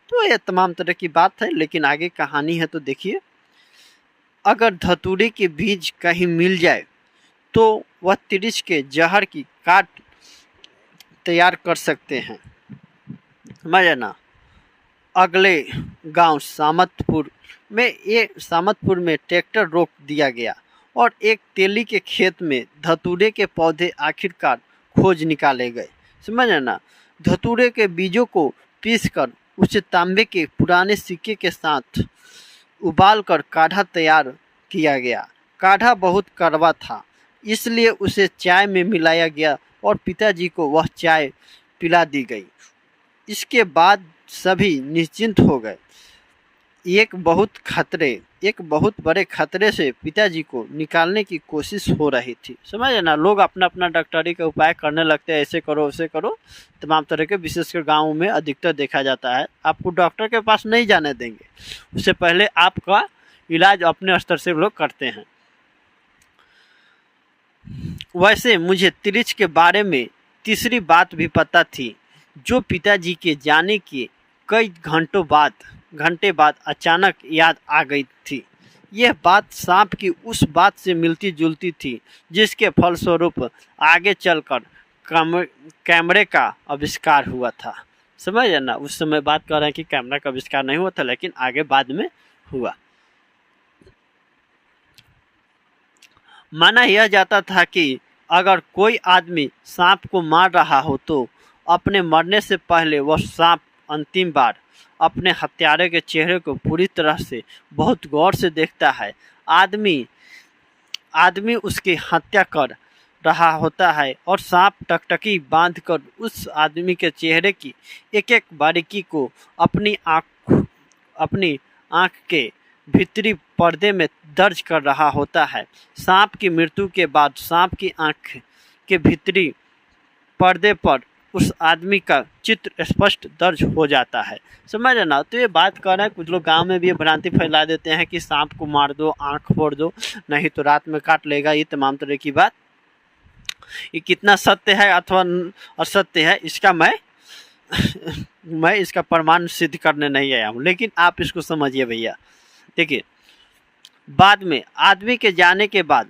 तो ये तमाम तरह की बात है, लेकिन आगे कहानी है तो देखिए। अगर धतूरे के बीज कहीं मिल जाए तो वह तिरिच के जहर की काट तैयार कर सकते हैं। समझे ना। अगले गांव सामतपुर में ट्रैक्टर रोक दिया गया और एक तेली के खेत में धतूरे के पौधे आखिरकार खोज निकाले गए। समझे ना। धतूरे के बीजों को पीसकर उसे तांबे के पुराने सिक्के के साथ उबालकर काढ़ा तैयार किया गया। काढ़ा बहुत कड़वा था, इसलिए उसे चाय में मिलाया गया और पिताजी को वह चाय पिला दी गई। इसके बाद सभी निश्चिंत हो गए। एक बहुत बड़े खतरे से पिताजी को निकालने की कोशिश हो रही थी। समझे ना। लोग अपना अपना डॉक्टरी का उपाय करने लगते हैं, ऐसे करो वैसे करो, तमाम तरह के, विशेषकर गाँव में अधिकतर देखा जाता है। आपको डॉक्टर के पास नहीं जाने देंगे, उससे पहले आपका इलाज अपने स्तर से लोग करते हैं। वैसे मुझे तिरिच के बारे में तीसरी बात भी पता थी, जो पिताजी के जाने के कई घंटे बाद अचानक याद आ गई थी। यह बात सांप की उस बात से मिलती जुलती थी जिसके फलस्वरूप आगे चलकर कैमरे का आविष्कार हुआ था। समझे ना। उस समय बात कर रहे हैं कि कैमरा का आविष्कार नहीं हुआ था, लेकिन आगे बाद में हुआ। माना यह जाता था कि अगर कोई आदमी सांप को मार रहा हो तो अपने मरने से पहले वह सांप अंतिम बार अपने हत्यारे के चेहरे को पूरी तरह से बहुत गौर से देखता है। आदमी उसकी हत्या कर रहा होता है और सांप टकटकी बांधकर उस आदमी के चेहरे की एक एक बारीकी को अपनी आँख के भीतरी पर्दे में दर्ज कर रहा होता है। सांप की मृत्यु के बाद सांप की आँख के भीतरी पर्दे पर उस आदमी का चित्र स्पष्ट दर्ज हो जाता है। समझ ना। तो ये बात कर रहे हैं, कुछ लोग गांव में भी भ्रांति फैला देते हैं कि सांप को मार दो, आँख फोड़ दो, नहीं तो रात में काट लेगा। ये तमाम तरह की बात, ये कितना सत्य है अथवा असत्य है, इसका मैं इसका प्रमाण सिद्ध करने नहीं आया हूँ, लेकिन आप इसको समझिए भैया। देखिए, बाद में आदमी के जाने के बाद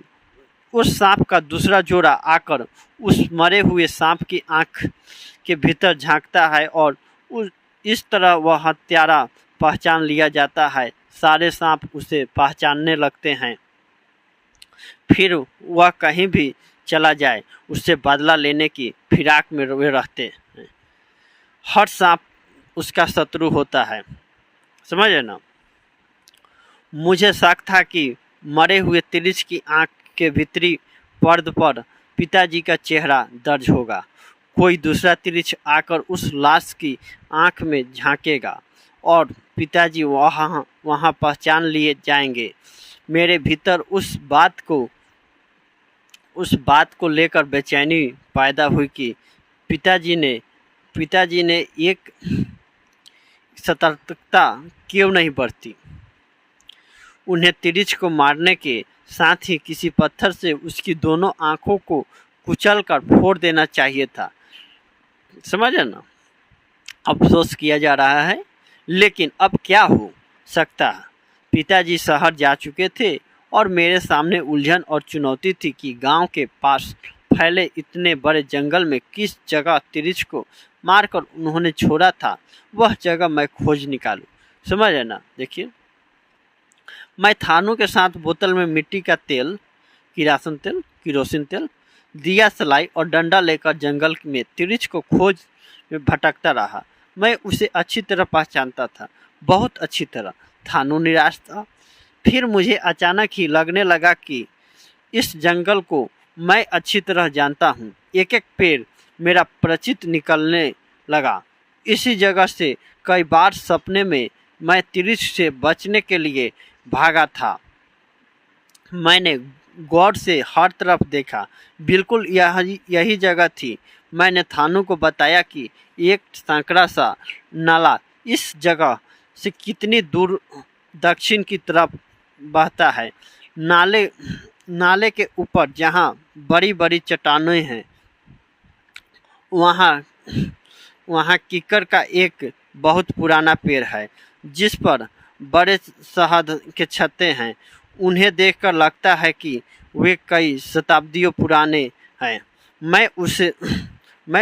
उस सांप का दूसरा जोड़ा आकर उस मरे हुए सांप की आंख के भीतर झांकता है और इस तरह वह हत्यारा पहचान लिया जाता है। सारे सांप उसे पहचानने लगते हैं। फिर वह कहीं भी चला जाए उससे बदला लेने की फिराक में वे रहते हैं। हर सांप उसका शत्रु होता है। समझे ना। मुझे शक था कि मरे हुए तिरिच की आंख के भीतरी पर्द पर पिताजी का चेहरा दर्ज होगा। कोई दूसरा तिरिच आकर उस लाश की आंख में झांकेगा और पिताजी वहाँ पहचान लिए जाएंगे। मेरे भीतर उस बात को लेकर बेचैनी पैदा हुई कि पिताजी ने एक सतर्कता क्यों नहीं बरती। उन्हें तिरिच को मारने के साथ ही किसी पत्थर से उसकी दोनों आंखों को कुचलकर फोड़ देना चाहिए था। समझे ना। अफसोस किया जा रहा है, लेकिन अब क्या हो सकता है। पिताजी शहर जा चुके थे और मेरे सामने उलझन और चुनौती थी कि गांव के पास फैले इतने बड़े जंगल में किस जगह तिरिच को मारकर उन्होंने छोड़ा था, वह जगह मैं खोज निकालूं। समझे ना। देखिए, मैं थानों के साथ बोतल में मिट्टी का तेल, किरोसिन तेल, दिया सलाई और डंडा लेकर जंगल में तिरिछ को खोज में भटकता रहा। मैं उसे अच्छी तरह पहचानता था, बहुत अच्छी तरह। थानू निराश था। फिर मुझे अचानक ही लगने लगा कि इस जंगल को मैं अच्छी तरह जानता हूँ। एक एक पेड़ मेरा परिचित निकलने लगा। इसी जगह से कई बार सपने में मैं तिरिछ से बचने के लिए भागा था। मैंने गौर से हर तरफ देखा, बिल्कुल यही जगह थी। मैंने थानू को बताया कि एक सांकड़ा सा नाला इस जगह से कितनी दूर दक्षिण की तरफ बहता है। नाले के ऊपर जहाँ बड़ी बड़ी चट्टानें हैं, वहाँ वहाँ कीकर का एक बहुत पुराना पेड़ है, जिस पर बड़े शहद के छत्ते हैं। उन्हें देखकर लगता है कि वे कई शताब्दियों पुराने हैं। मैं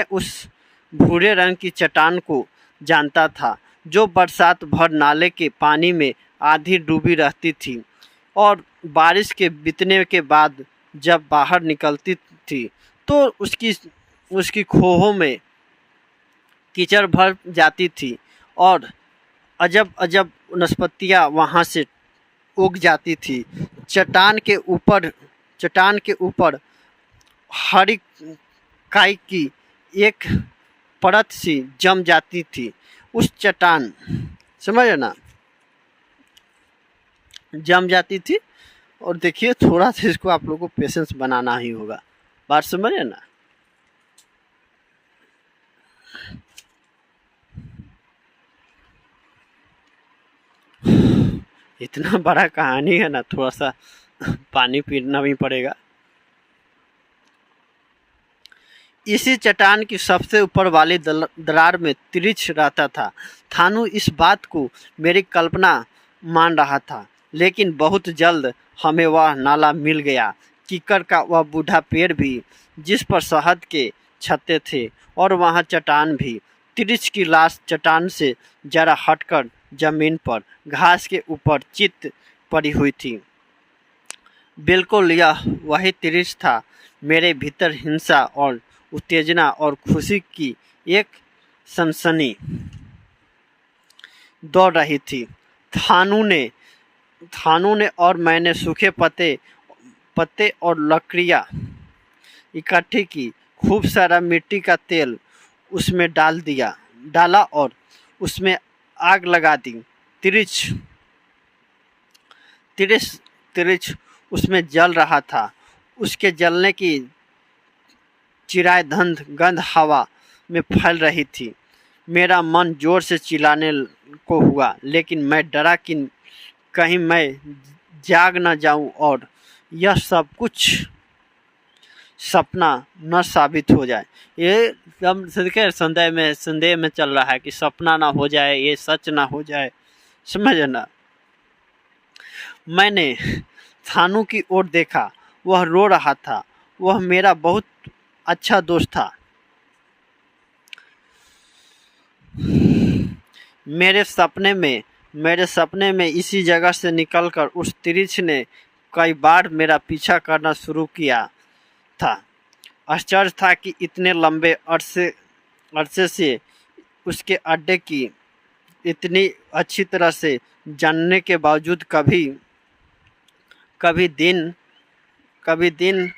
उस भूरे रंग की चट्टान को जानता था, जो बरसात भर नाले के पानी में आधी डूबी रहती थी और बारिश के बीतने के बाद जब बाहर निकलती थी तो उसकी खोहों में कीचड़ भर जाती थी और अजब अजब वनस्पतियाँ वहाँ से उग जाती थी। चट्टान के ऊपर हरी काई की एक परत सी जम जाती थी। उस चट्टान समझ ना जम जाती थी। और देखिए, थोड़ा सा इसको आप लोगों को पेशेंस बनाना ही होगा। बात समझे ना। इतना बड़ा कहानी है ना, थोड़ा सा पानी पीना भी पड़ेगा। इसी चट्टान की सबसे ऊपर वाली दरार में तिरिछ रहता था। थानू इस बात को मेरी कल्पना मान रहा था, लेकिन बहुत जल्द हमें वह नाला मिल गया। कीकर का वह बूढ़ा पेड़ भी, जिस पर शहद के छत्ते थे, और वहाँ चट्टान भी। तिरिछ की लाश चट्टान से जरा हटकर जमीन पर घास के ऊपर चित पड़ी हुई थी। बिल्कुल यह वही तिरिछ था। मेरे भीतर हिंसा और उत्तेजना और खुशी की एक सनसनी दौड़ रही थी। थानू ने और मैंने सूखे पत्ते और लकड़ियाँ इकट्ठी की। खूब सारा मिट्टी का तेल उसमें डाला और उसमें आग लगा दी। तिरिछ उसमें जल रहा था। उसके जलने की चिराय गंध हवा में फैल रही थी। मेरा मन जोर से चिल्लाने को हुआ, लेकिन मैं डरा कि कहीं मैं जाग न जाऊं और यह सब कुछ सपना न साबित हो जाए। ये संदेह में चल रहा है कि सपना ना हो जाए, ये सच ना हो जाए। समझ ना। मैंने थानू की ओर देखा। वह रो रहा था। वह मेरा बहुत अच्छा दोस्त था। मेरे सपने में इसी जगह से निकलकर उस तिरिछ ने कई बार मेरा पीछा करना शुरू किया था। आश्चर्य था कि इतने लंबे अरसे से उसके अड्डे की इतनी अच्छी तरह से जानने के बावजूद कभी दिन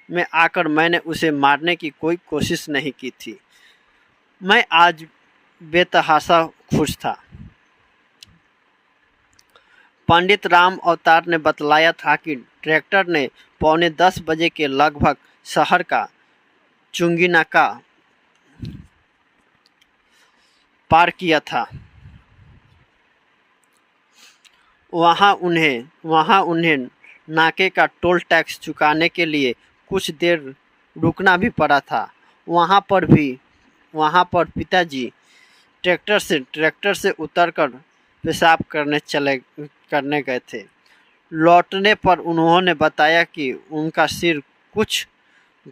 में आकर मैंने उसे मारने की कोई कोशिश नहीं की थी। मैं आज बेतहाशा खुश था। पंडित राम अवतार ने बतलाया था कि ट्रैक्टर ने 9:45 बजे के लगभग शहर का चुंगी नाका पार किया था। वहाँ उन्हें नाके का टोल टैक्स चुकाने के लिए कुछ देर रुकना भी पड़ा था। वहाँ पर पिताजी ट्रैक्टर से उतरकर पेशाब करने गए थे। लौटने पर उन्होंने बताया कि उनका सिर कुछ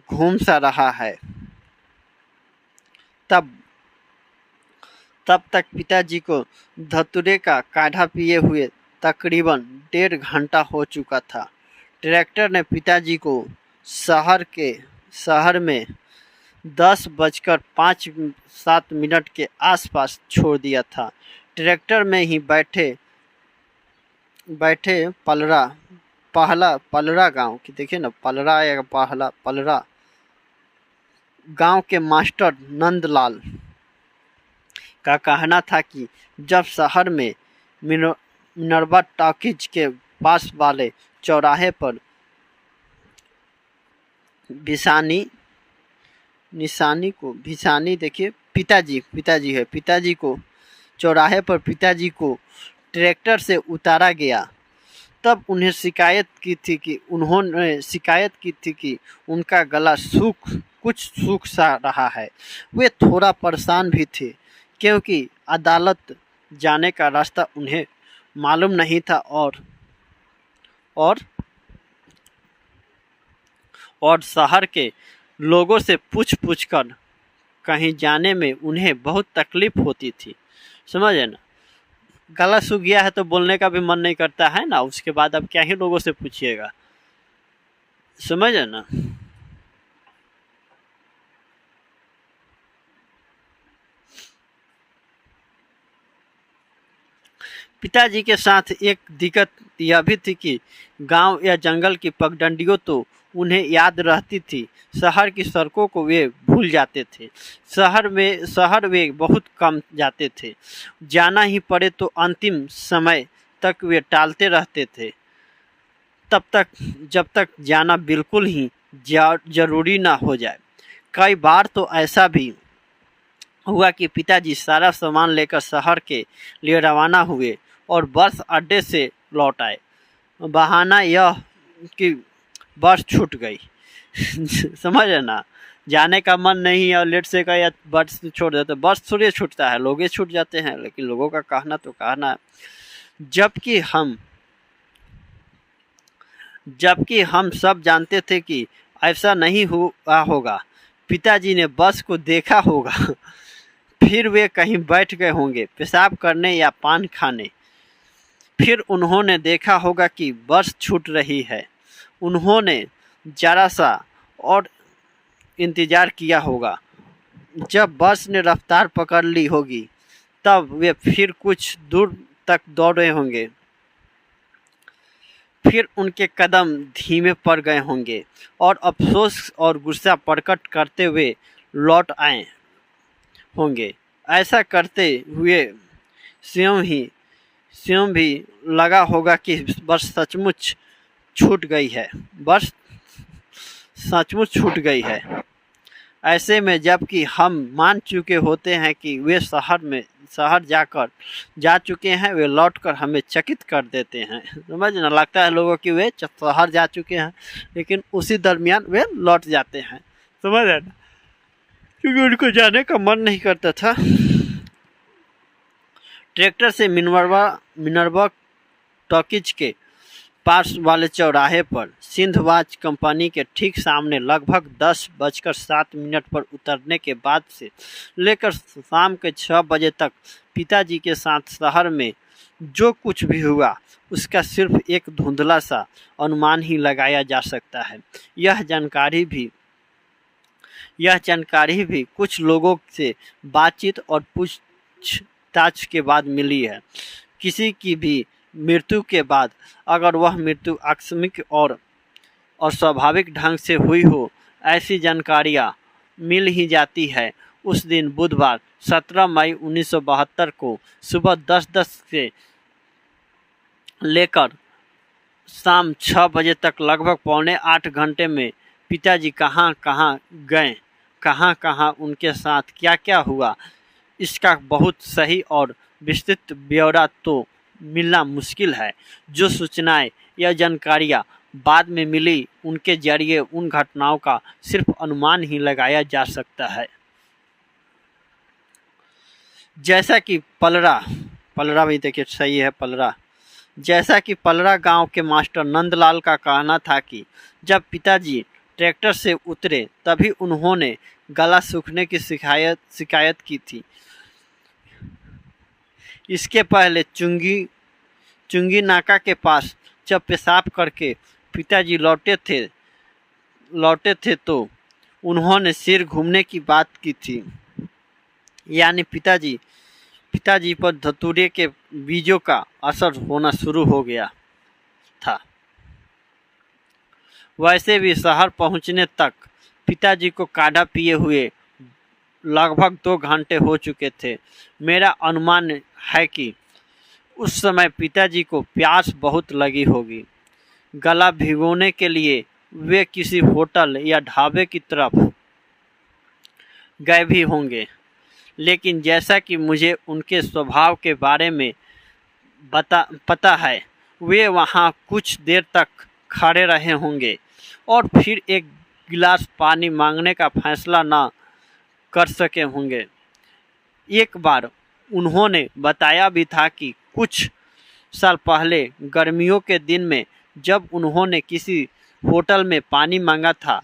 घूम सा रहा है। तब तक पिताजी को धतूरे का काढ़ा पिए हुए तकरीबन 1.5 घंटा हो चुका था। ट्रैक्टर ने पिताजी को शहर में 10:05 के आसपास छोड़ दिया था। ट्रैक्टर में ही बैठे पलरा गांव की, देखिए ना, पलरा या पलरा गांव के मास्टर नंदलाल का कहना था कि जब शहर में मिनर्वा टॉकीज के पास वाले चौराहे पर देखिए पिताजी को चौराहे पर पिताजी को ट्रैक्टर से उतारा गया, तब उन्होंने शिकायत की थी कि उनका गला कुछ सूख सा रहा है। वे थोड़ा परेशान भी थे क्योंकि अदालत जाने का रास्ता उन्हें मालूम नहीं था और शहर के लोगों से पूछ कर कहीं जाने में उन्हें बहुत तकलीफ होती थी। समझे ना, गला सूख गया है तो बोलने का भी मन नहीं करता है ना, उसके बाद अब क्या ही लोगों से पूछिएगा। समझे ना। पिताजी के साथ एक दिक्कत यह भी थी कि गांव या जंगल की पगडंडियों तो उन्हें याद रहती थी, शहर की सड़कों को वे भूल जाते थे। शहर वे बहुत कम जाते थे, जाना ही पड़े तो अंतिम समय तक वे टालते रहते थे, जब तक जाना बिल्कुल ही जरूरी ना हो जाए। कई बार तो ऐसा भी हुआ कि पिताजी सारा सामान लेकर शहर के लिए रवाना हुए और बस अड्डे से लौट आए। बहाना यह कि बस छूट गई। समझ रहे ना, जाने का मन नहीं है और लेट से गए या बस छोड़ देते, बस थोड़ी छूटता है, लोग छूट जाते हैं, लेकिन लोगों का कहना तो कहना है। जबकि हम सब जानते थे कि ऐसा नहीं हुआ होगा। पिताजी ने बस को देखा होगा, फिर वे कहीं बैठ गए होंगे पेशाब करने या पान खाने। फिर उन्होंने देखा होगा कि बस छूट रही है, उन्होंने जरा सा और इंतज़ार किया होगा। जब बस ने रफ्तार पकड़ ली होगी तब वे फिर कुछ दूर तक दौड़े होंगे, फिर उनके कदम धीमे पड़ गए होंगे और अफसोस और गुस्सा प्रकट करते हुए लौट आए होंगे। ऐसा करते हुए स्वयं भी लगा होगा कि बस सचमुच छूट गई है। ऐसे में जबकि हम मान चुके होते हैं कि वे शहर जा चुके हैं, वे लौटकर हमें चकित कर देते हैं। समझ ना, लगता है लोगों कि वे शहर जा चुके हैं, लेकिन उसी दरमियान वे लौट जाते हैं। समझ ना, क्योंकि उनको जाने का मन नहीं करता था। ट्रैक्टर से मिनर्वा टॉकीज के पास वाले चौराहे पर सिंधवाज कंपनी के ठीक सामने लगभग 10:07 पर उतरने के बाद से लेकर शाम के 6 बजे तक पिताजी के साथ शहर में जो कुछ भी हुआ उसका सिर्फ एक धुंधला सा अनुमान ही लगाया जा सकता है। यह जानकारी भी कुछ लोगों से बातचीत और पूछताछ के बाद मिली है। किसी की भी मृत्यु के बाद अगर वह मृत्यु आकस्मिक और अस्वाभाविक ढंग से हुई हो, ऐसी जानकारियां मिल ही जाती है। उस दिन बुधवार 17 मई 1972 को सुबह 10:10 से लेकर शाम 6 बजे तक लगभग 7.25 घंटे में पिताजी कहाँ गए, कहाँ उनके साथ क्या हुआ, इसका बहुत सही और विस्तृत ब्यौरा तो मिलना मुश्किल है। जो सूचनाएं या जानकारियां बाद में मिली, उनके जरिए उन घटनाओं का सिर्फ अनुमान ही लगाया जा सकता है। जैसा कि पलरा भी देखिए सही है, जैसा कि पलरा गांव के मास्टर नंदलाल का कहना था कि जब पिताजी ट्रैक्टर से उतरे तभी उन्होंने गला सूखने की शिकायत की थी। इसके पहले चुंगी नाका के पास जब पेशाब करके पिताजी लौटे थे तो उन्होंने सिर घूमने की बात की थी। यानी पिताजी पर धतूरे के बीजों का असर होना शुरू हो गया था। वैसे भी शहर पहुंचने तक पिताजी को काढ़ा पिए हुए लगभग 2 घंटे हो चुके थे। मेरा अनुमान है कि उस समय पिताजी को प्यास बहुत लगी होगी। गला भिगोने के लिए वे किसी होटल या ढाबे की तरफ गए भी होंगे, लेकिन जैसा कि मुझे उनके स्वभाव के बारे में पता है, वे वहाँ कुछ देर तक खड़े रहे होंगे और फिर एक गिलास पानी मांगने का फैसला न कर सके होंगे। एक बार उन्होंने बताया भी था कि कुछ साल पहले गर्मियों के दिन में जब उन्होंने किसी होटल में पानी मांगा था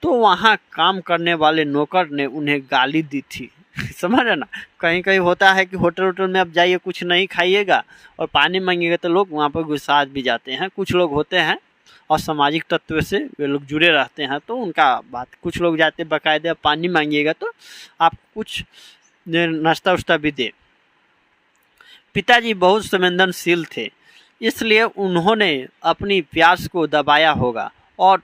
तो वहाँ काम करने वाले नौकर ने उन्हें गाली दी थी। समझ रहे ना, कहीं कहीं होता है कि होटल में आप जाइए, कुछ नहीं खाइएगा और पानी मांगिएगा तो लोग वहाँ पर गुस्सा भी जाते हैं। कुछ लोग होते हैं और सामाजिक तत्व से वे लोग जुड़े रहते हैं तो उनका बात, कुछ लोग जाते बाकायदे पानी मांगिएगा तो आप कुछ नाश्ता उश्ता भी दे। पिताजी बहुत संवेदनशील थे, इसलिए उन्होंने अपनी प्यास को दबाया होगा और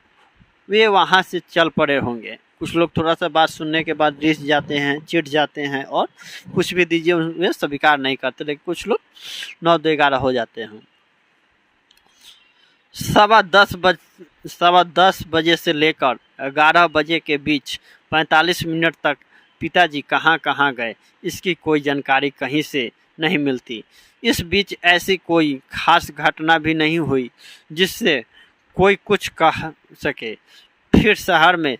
वे वहाँ से चल पड़े होंगे। कुछ लोग थोड़ा सा बात सुनने के बाद रिस जाते हैं, चिढ़ जाते हैं और कुछ भी दीजिए वे स्वीकार नहीं करते, लेकिन कुछ लोग 9-11 हो जाते हैं। 10:15 बजे से लेकर 11 बजे के बीच 45 मिनट तक पिताजी कहाँ गए, इसकी कोई जानकारी कहीं से नहीं मिलती। इस बीच ऐसी कोई खास घटना भी नहीं हुई जिससे कोई कुछ कह सके। फिर शहर में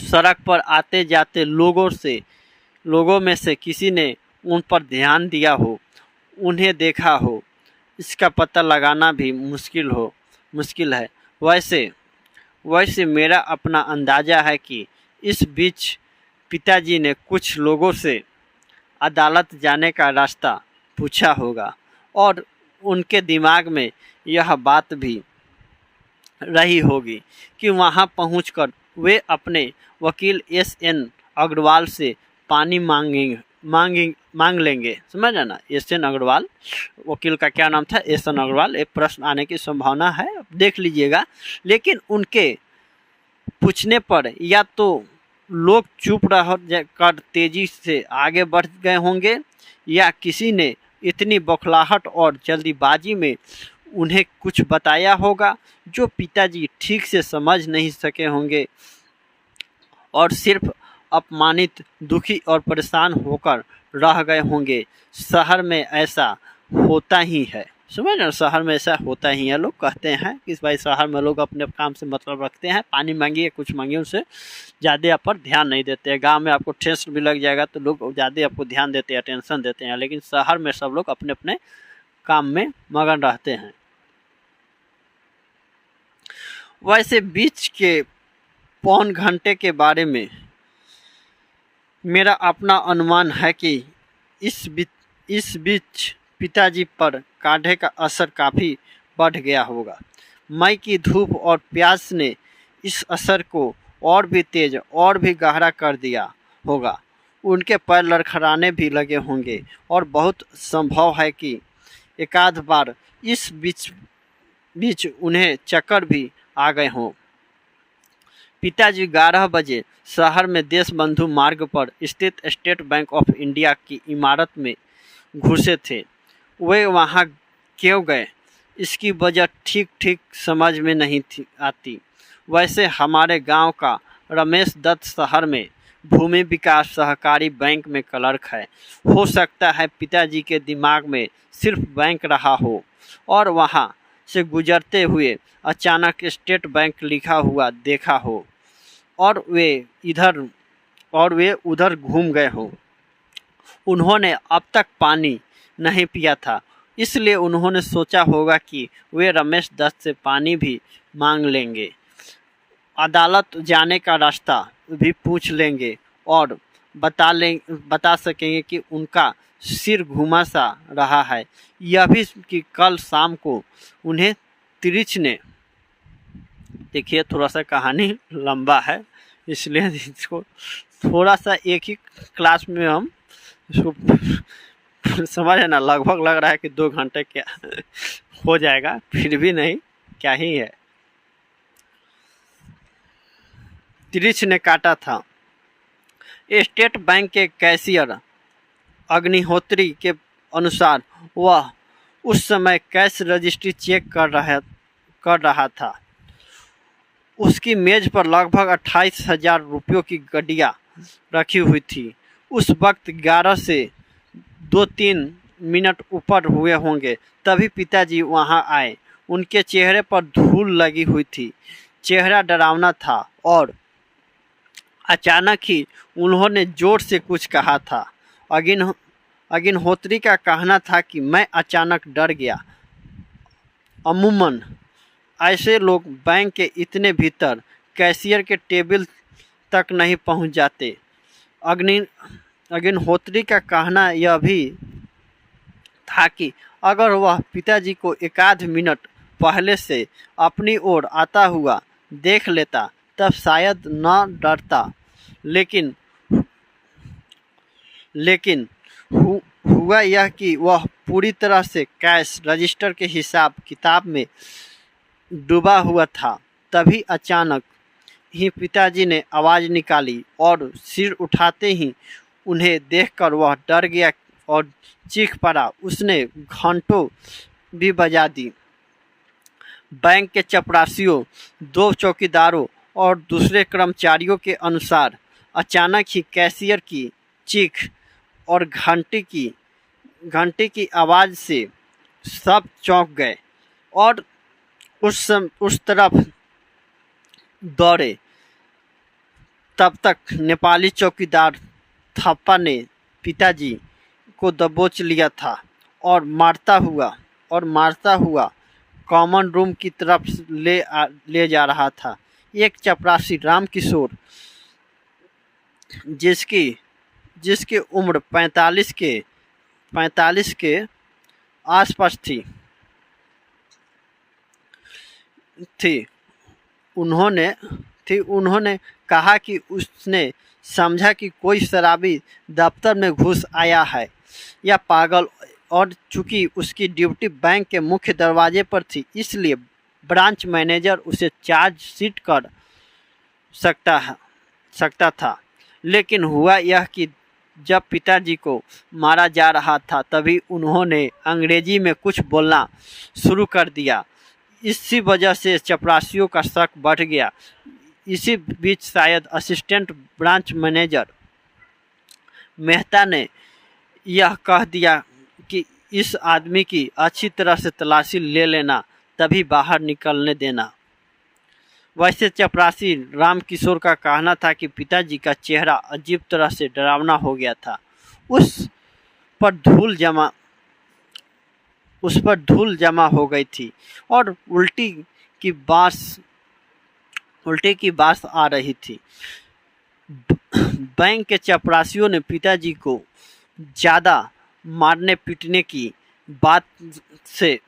सड़क पर आते जाते लोगों में से किसी ने उन पर ध्यान दिया हो, उन्हें देखा हो, इसका पता लगाना भी मुश्किल है। वैसे मेरा अपना अंदाज़ा है कि इस बीच पिताजी ने कुछ लोगों से अदालत जाने का रास्ता पूछा होगा और उनके दिमाग में यह बात भी रही होगी कि वहां पहुंचकर वे अपने वकील SN अग्रवाल से पानी मांग लेंगे। समझ ना, SN अग्रवाल वकील का क्या नाम था, SN अग्रवाल। एक प्रश्न आने की संभावना है, देख लीजिएगा। लेकिन उनके पूछने पर या तो लोग चुप रह कर तेजी से आगे बढ़ गए होंगे या किसी ने इतनी बौखलाहट और जल्दीबाजी में उन्हें कुछ बताया होगा जो पिताजी ठीक से समझ नहीं सके होंगे और सिर्फ अपमानित, दुखी और परेशान होकर रह गए होंगे। शहर में ऐसा होता ही है, समझ ना, शहर में ऐसा होता ही है। लोग कहते हैं कि भाई शहर में लोग अपने काम से मतलब रखते हैं, पानी मांगिए कुछ मांगिए, उनसे ज़्यादा आप पर ध्यान नहीं देते हैं। गांव में आपको ठेस भी लग जाएगा तो लोग ज़्यादा आपको ध्यान देते हैं, टेंशन देते हैं, लेकिन शहर में सब लोग अपने अपने काम में मगन रहते हैं। वैसे बीच के पौन घंटे के बारे में मेरा अपना अनुमान है कि इस बीच पिताजी पर काढ़े का असर काफ़ी बढ़ गया होगा। मई की धूप और प्यास ने इस असर को और भी तेज और भी गहरा कर दिया होगा। उनके पैर लड़खड़ाने भी लगे होंगे और बहुत संभव है कि एकाध बार इस बीच उन्हें चक्कर भी आ गए हों। पिताजी 11 बजे शहर में देशबंधु मार्ग पर स्थित स्टेट बैंक ऑफ इंडिया की इमारत में घुसे थे। वे वहां क्यों गए, इसकी वजह ठीक समझ में नहीं आती। वैसे हमारे गांव का रमेश दत्त शहर में भूमि विकास सहकारी बैंक में क्लर्क है। हो सकता है पिताजी के दिमाग में सिर्फ बैंक रहा हो और वहां से गुजरते हुए अचानक स्टेट बैंक लिखा हुआ देखा हो और वे उधर घूम गए हों। उन्होंने अब तक पानी नहीं पिया था, इसलिए उन्होंने सोचा होगा कि वे रमेश दत्त से पानी भी मांग लेंगे, अदालत जाने का रास्ता भी पूछ लेंगे और बता सकेंगे कि उनका सिर घुमा सा रहा है। यह भी कि कल शाम को उन्हें तिरिच ने, देखिए थोड़ा सा कहानी लंबा है इसलिए इसको थोड़ा सा एक ही क्लास में हम इसको समझ है ना, लगभग लग रहा है कि 2 घंटे क्या हो जाएगा, फिर भी नहीं, क्या ही है। तिरिच ने काटा था। स्टेट बैंक के कैशियर अग्निहोत्री के अनुसार वह उस समय कैश रजिस्ट्री चेक कर रहा था। उसकी मेज पर लगभग 28,000 रुपयों की गड्डियाँ रखी हुई थी। उस वक्त 11 से 2-3 मिनट ऊपर हुए होंगे, तभी पिताजी वहां आए। उनके चेहरे पर धूल लगी हुई थी, चेहरा डरावना था और अचानक ही उन्होंने जोर से कुछ कहा था। अग्निहोत्री का कहना था कि मैं अचानक डर गया। अमूमन ऐसे लोग बैंक के इतने भीतर कैशियर के टेबल तक नहीं पहुंच जाते। अग्निहोत्री का कहना यह भी था कि अगर वह पिताजी को एकाध मिनट पहले से अपनी ओर आता हुआ देख लेता तब शायद न डरता, लेकिन हुआ यह कि वह पूरी तरह से कैश रजिस्टर के हिसाब किताब में डूबा हुआ था। तभी अचानक ही पिताजी ने आवाज़ निकाली और सिर उठाते ही उन्हें देखकर वह डर गया और चीख पड़ा। उसने घंटों भी बजा दी। बैंक के चपरासियों, 2 चौकीदारों और दूसरे कर्मचारियों के अनुसार अचानक ही कैशियर की चीख और घंटी की आवाज़ से सब चौंक गए और उस तरफ दौड़े। तब तक नेपाली चौकीदार थप्पा ने पिताजी को दबोच लिया था और मारता हुआ कॉमन रूम की तरफ ले जा रहा था। एक चपरासी रामकिशोर, जिसकी उम्र 45 के आसपास थी, उन्होंने कहा कि उसने समझा कि कोई शराबी दफ्तर में घुस आया है या पागल, और चूंकि उसकी ड्यूटी बैंक के मुख्य दरवाजे पर थी इसलिए ब्रांच मैनेजर उसे चार्ज शीट कर सकता था। लेकिन हुआ यह कि जब पिताजी को मारा जा रहा था तभी उन्होंने अंग्रेजी में कुछ बोलना शुरू कर दिया। इसी वजह से चपरासियों का शक बढ़ गया। इसी बीच शायद असिस्टेंट ब्रांच मैनेजर मेहता ने यह कह दिया कि इस आदमी की अच्छी तरह से तलाशी ले लेना, तभी बाहर निकलने देना। वैसे चपरासी रामकिशोर का कहना था कि पिताजी का चेहरा अजीब तरह से डरावना हो गया था। उस पर धूल जमा हो गई थी और उल्टी की बास आ रही थी। बैंक के चपरासियों ने पिताजी को ज़्यादा मारने पीटने की बात से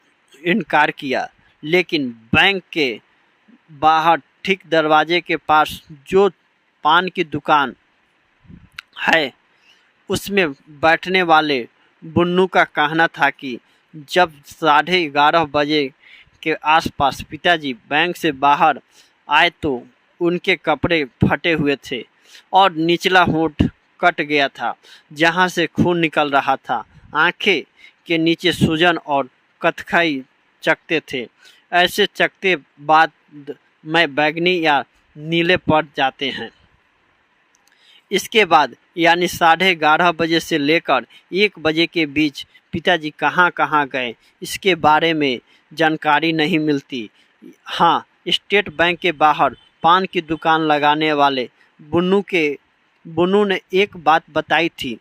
इनकार किया, लेकिन बैंक के बाहर ठीक दरवाजे के पास जो पान की दुकान है उसमें बैठने वाले बुन्नू का कहना था कि जब 11:30 बजे के आसपास पिताजी बैंक से बाहर आए तो उनके कपड़े फटे हुए थे और निचला होंठ कट गया था जहां से खून निकल रहा था। आंखें के नीचे सूजन और कत्थई चकते थे। ऐसे चकते बाद में बैगनी या नीले पड़ जाते हैं। इसके बाद यानी 11:30 बजे से लेकर 1 बजे के बीच पिताजी कहाँ कहाँ गए इसके बारे में जानकारी नहीं मिलती। हाँ, स्टेट बैंक के बाहर पान की दुकान लगाने वाले बुन्नू ने एक बात बताई थी।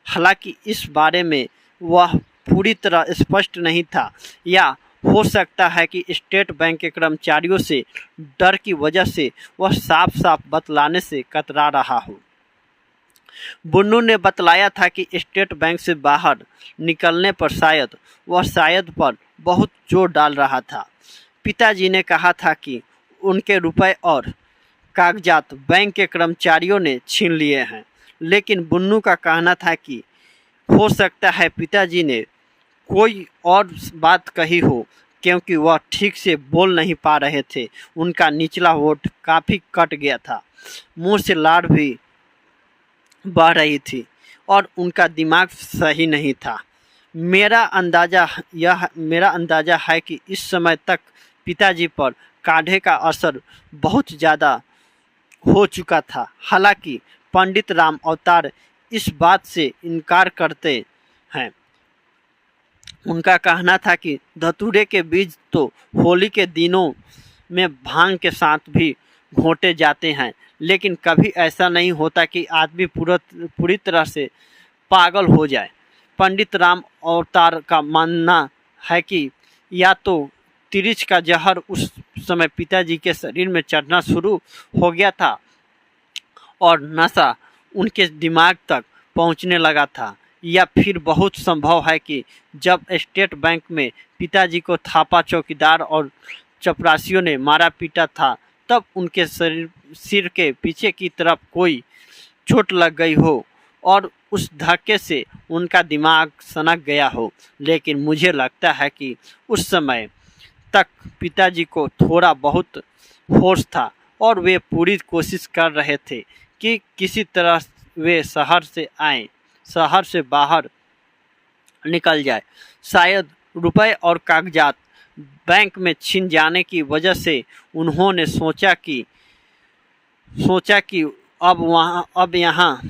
हालांकि इस बारे में वह पूरी तरह स्पष्ट नहीं था, या हो सकता है कि स्टेट बैंक के कर्मचारियों से डर की वजह से वह साफ साफ बतलाने से कतरा रहा हो। बुन्नू ने बतलाया था कि स्टेट बैंक से बाहर निकलने पर वह शायद पर बहुत जोर डाल रहा था। पिताजी ने कहा था कि उनके रुपए और कागजात बैंक के कर्मचारियों ने छीन लिए हैं, लेकिन बुन्नू का कहना था कि हो सकता है पिताजी ने कोई और बात कही हो, क्योंकि वह ठीक से बोल नहीं पा रहे थे। उनका निचला होठ काफ़ी कट गया था, मुंह से लार भी बह रही थी और उनका दिमाग सही नहीं था। मेरा अंदाज़ा है कि इस समय तक पिताजी पर काढ़े का असर बहुत ज़्यादा हो चुका था। हालांकि पंडित राम अवतार इस बात से इनकार करते हैं। उनका कहना था कि धतूरे के बीज तो होली के दिनों में भांग के साथ भी घोंटे जाते हैं, लेकिन कभी ऐसा नहीं होता कि आदमी पूरी तरह से पागल हो जाए। पंडित राम अवतार का मानना है कि या तो तिरिच का जहर उस समय पिताजी के शरीर में चढ़ना शुरू हो गया था और नशा उनके दिमाग तक पहुंचने लगा था, या फिर बहुत संभव है कि जब स्टेट बैंक में पिताजी को थापा चौकीदार और चपरासियों ने मारा पीटा था, तब उनके सिर के पीछे की तरफ कोई चोट लग गई हो और उस धक्के से उनका दिमाग सनक गया हो। लेकिन मुझे लगता है कि उस समय तक पिताजी को थोड़ा बहुत होश था और वे पूरी कोशिश कर रहे थे कि किसी तरह वे शहर से बाहर निकल जाए। शायद रुपए और कागजात बैंक में छिन जाने की वजह से उन्होंने सोचा कि अब यहाँ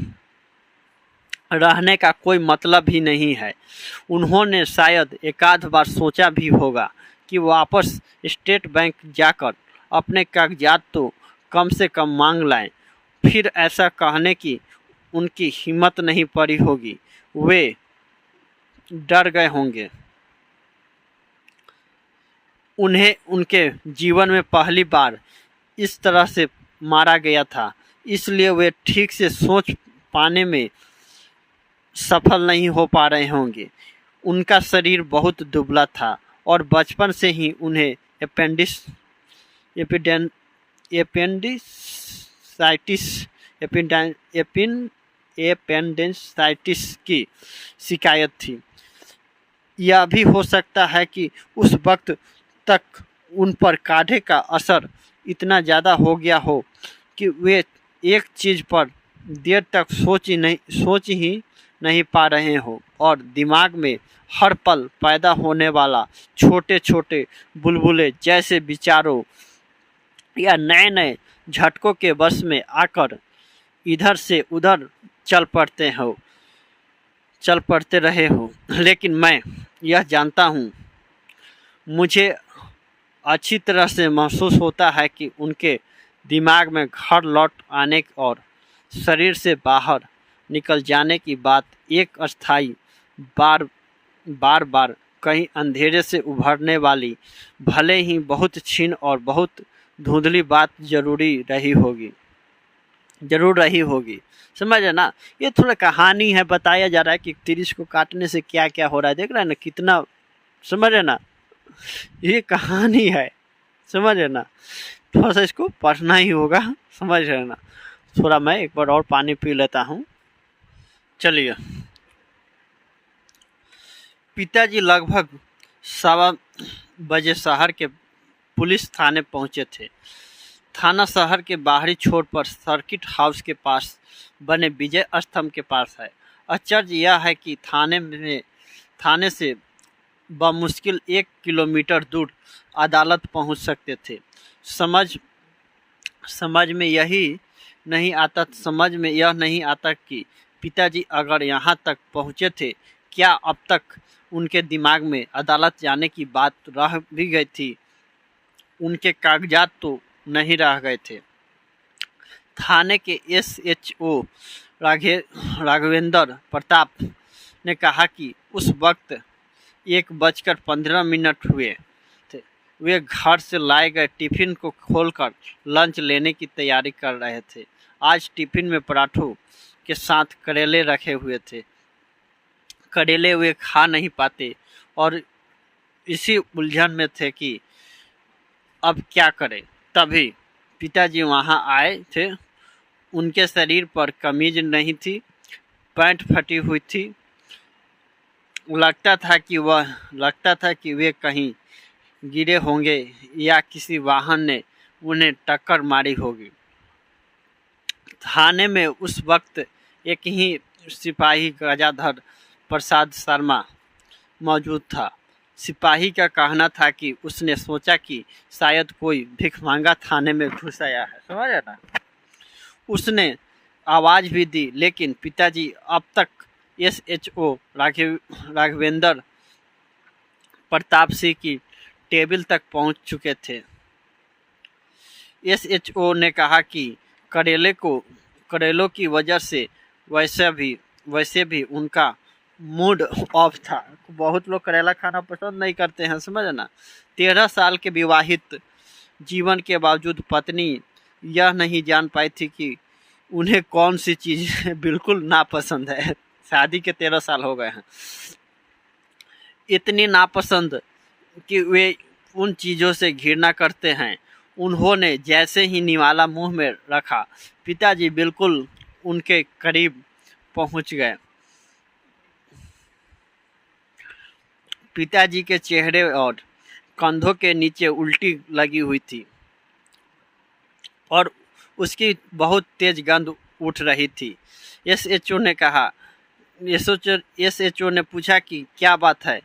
रहने का कोई मतलब ही नहीं है। उन्होंने शायद एकाध बार सोचा भी होगा कि वापस स्टेट बैंक जाकर अपने कागजात तो कम से कम मांग लाएं। फिर ऐसा कहने की उनकी हिम्मत नहीं पड़ी होगी, वे डर गए होंगे। उन्हें उनके जीवन में पहली बार इस तरह से मारा गया था, इसलिए वे ठीक से सोच पाने में सफल नहीं हो पा रहे होंगे। उनका शरीर बहुत दुबला था और बचपन से ही उन्हें एपेंडिसाइटिस की शिकायत थी। यह भी हो सकता है कि उस वक्त तक उन पर काढ़े का असर इतना ज़्यादा हो गया हो कि वे एक चीज़ पर देर तक सोच ही नहीं पा रहे हो और दिमाग में हर पल पैदा होने वाला छोटे छोटे बुलबुले जैसे विचारों या नए नए झटकों के वश में आकर इधर से उधर चल पड़ते रहे हो। लेकिन मैं यह जानता हूँ, मुझे अच्छी तरह से महसूस होता है कि उनके दिमाग में घर लौट आने और शरीर से बाहर निकल जाने की बात एक अस्थाई बार कहीं अंधेरे से उभरने वाली, भले ही बहुत छीन और बहुत धुंधली बात जरूर रही होगी। समझ है ना। ये थोड़ा कहानी है, बताया जा रहा है कि तिरिश को काटने से क्या क्या हो रहा है। देख रहे हैं ना कितना, समझ है ना, ये कहानी है, समझ है ना। थोड़ा सा इसको पढ़ना ही होगा, समझ है ना। थोड़ा मैं एक बार और पानी पी लेता हूँ। चलिए। पिताजी लगभग 1:15 बजे शहर के पुलिस थाने पहुंचे थे। थाना शहर के बाहरी छोर पर सर्किट हाउस के पास बने विजय स्तंभ के पास है। आश्चर्य यह है कि थाने से बमुश्किल 1 किलोमीटर दूर अदालत पहुंच सकते थे। समझ में यह नहीं आता कि पिताजी अगर यहाँ तक पहुँचे थे, क्या अब तक उनके दिमाग में अदालत जाने की बात रह भी गई थी। उनके कागजात तो नहीं रह गए थे। थाने के SHO राघवेंद्र प्रताप ने कहा कि उस वक्त 1:15 हुए थे। वे घर से लाए गए टिफिन को खोलकर लंच लेने की तैयारी कर रहे थे। आज टिफिन में पराठों के साथ करेले रखे हुए थे। करेले वे खा नहीं पाते और इसी उलझन में थे कि अब क्या करें। तभी पिताजी वहां आए थे। उनके शरीर पर कमीज नहीं थी, पैंट फटी हुई थी। लगता था कि वे कहीं गिरे होंगे या किसी वाहन ने उन्हें टक्कर मारी होगी। थाने में उस वक्त एक ही सिपाही गजाधर प्रसाद शर्मा मौजूद था। सिपाही का कहना था कि उसने सोचा कि शायद कोई भिखमंगा थाने में घुस आया है, समझ रहे ना। उसने आवाज भी दी, लेकिन पिताजी अब तक SHO राघवेंद्र प्रताप सिंह की टेबल तक पहुंच चुके थे। SHO ने कहा कि करेलों की वजह से वैसे भी उनका मूड ऑफ था। बहुत लोग करेला खाना पसंद नहीं करते हैं, समझ ना। 13 साल के विवाहित जीवन के बावजूद पत्नी यह नहीं जान पाई थी कि उन्हें कौन सी चीज बिल्कुल नापसंद है। शादी के 13 साल हो गए हैं, इतनी नापसंद कि वे उन चीज़ों से घृणा करते हैं। उन्होंने जैसे ही निवाला मुंह में रखा, पिताजी बिल्कुल उनके करीब पहुंच गए। पिताजी के चेहरे और कंधों के नीचे उल्टी लगी हुई थी और उसकी बहुत तेज गंध उठ रही थी। SHO ने पूछा कि क्या बात है।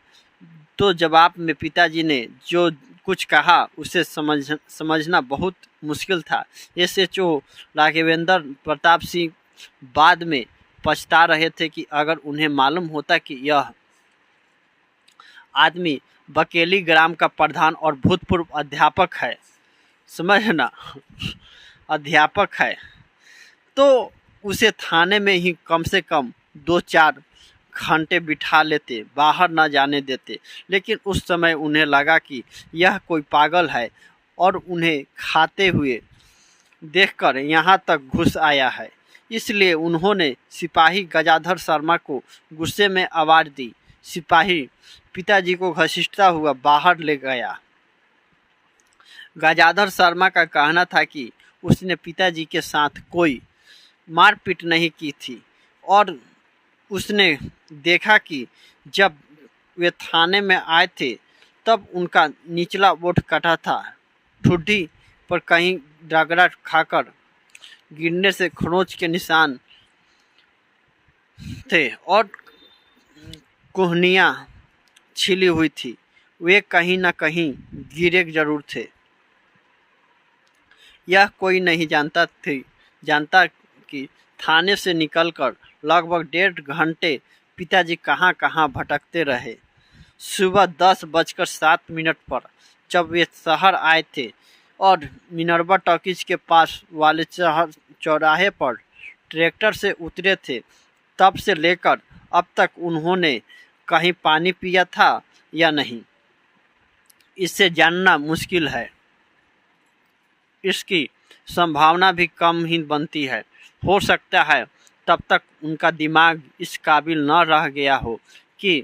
तो जवाब में पिताजी ने जो कुछ कहा उसे समझना बहुत मुश्किल था। SHO राघवेंद्र प्रताप सिंह बाद में पछता रहे थे कि अगर उन्हें मालूम होता कि यह आदमी बकेली ग्राम का प्रधान और भूतपूर्व अध्यापक है, समझना, अध्यापक है, तो उसे थाने में ही कम से कम 2-4 घंटे बिठा लेते, बाहर न जाने देते। लेकिन उस समय उन्हें लगा कि यह कोई पागल है और उन्हें खाते हुए देखकर यहाँ तक घुस आया है। इसलिए उन्होंने सिपाही गजाधर शर्मा को गुस्से में आवाज दी। सिपाही पिताजी को घसीटता हुआ बाहर ले गया। गजाधर शर्मा का कहना था कि उसने पिताजी के साथ कोई मारपीट नहीं की थी और उसने देखा कि जब वे थाने में आए थे तब उनका निचला ओठ कटा था। ठुड्डी पर कहीं रगड़ा खाकर गिरने से खरोंच के निशान थे और कोहनियाँ छिली हुई थी। वे कहीं न कहीं गिरे जरूर थे। यह कोई नहीं जानता कि थाने से निकलकर लगभग 1.5 घंटे पिताजी कहाँ कहाँ भटकते रहे। सुबह 10:07 पर जब वे शहर आए थे और मिनर्वा टॉकीज के पास वाले चौराहे पर ट्रैक्टर से उतरे थे, तब से लेकर अब तक उन्होंने कहीं पानी पिया था या नहीं, इससे जानना मुश्किल है। इसकी संभावना भी कम ही बनती है। हो सकता है तब तक उनका दिमाग इस काबिल न रह गया हो कि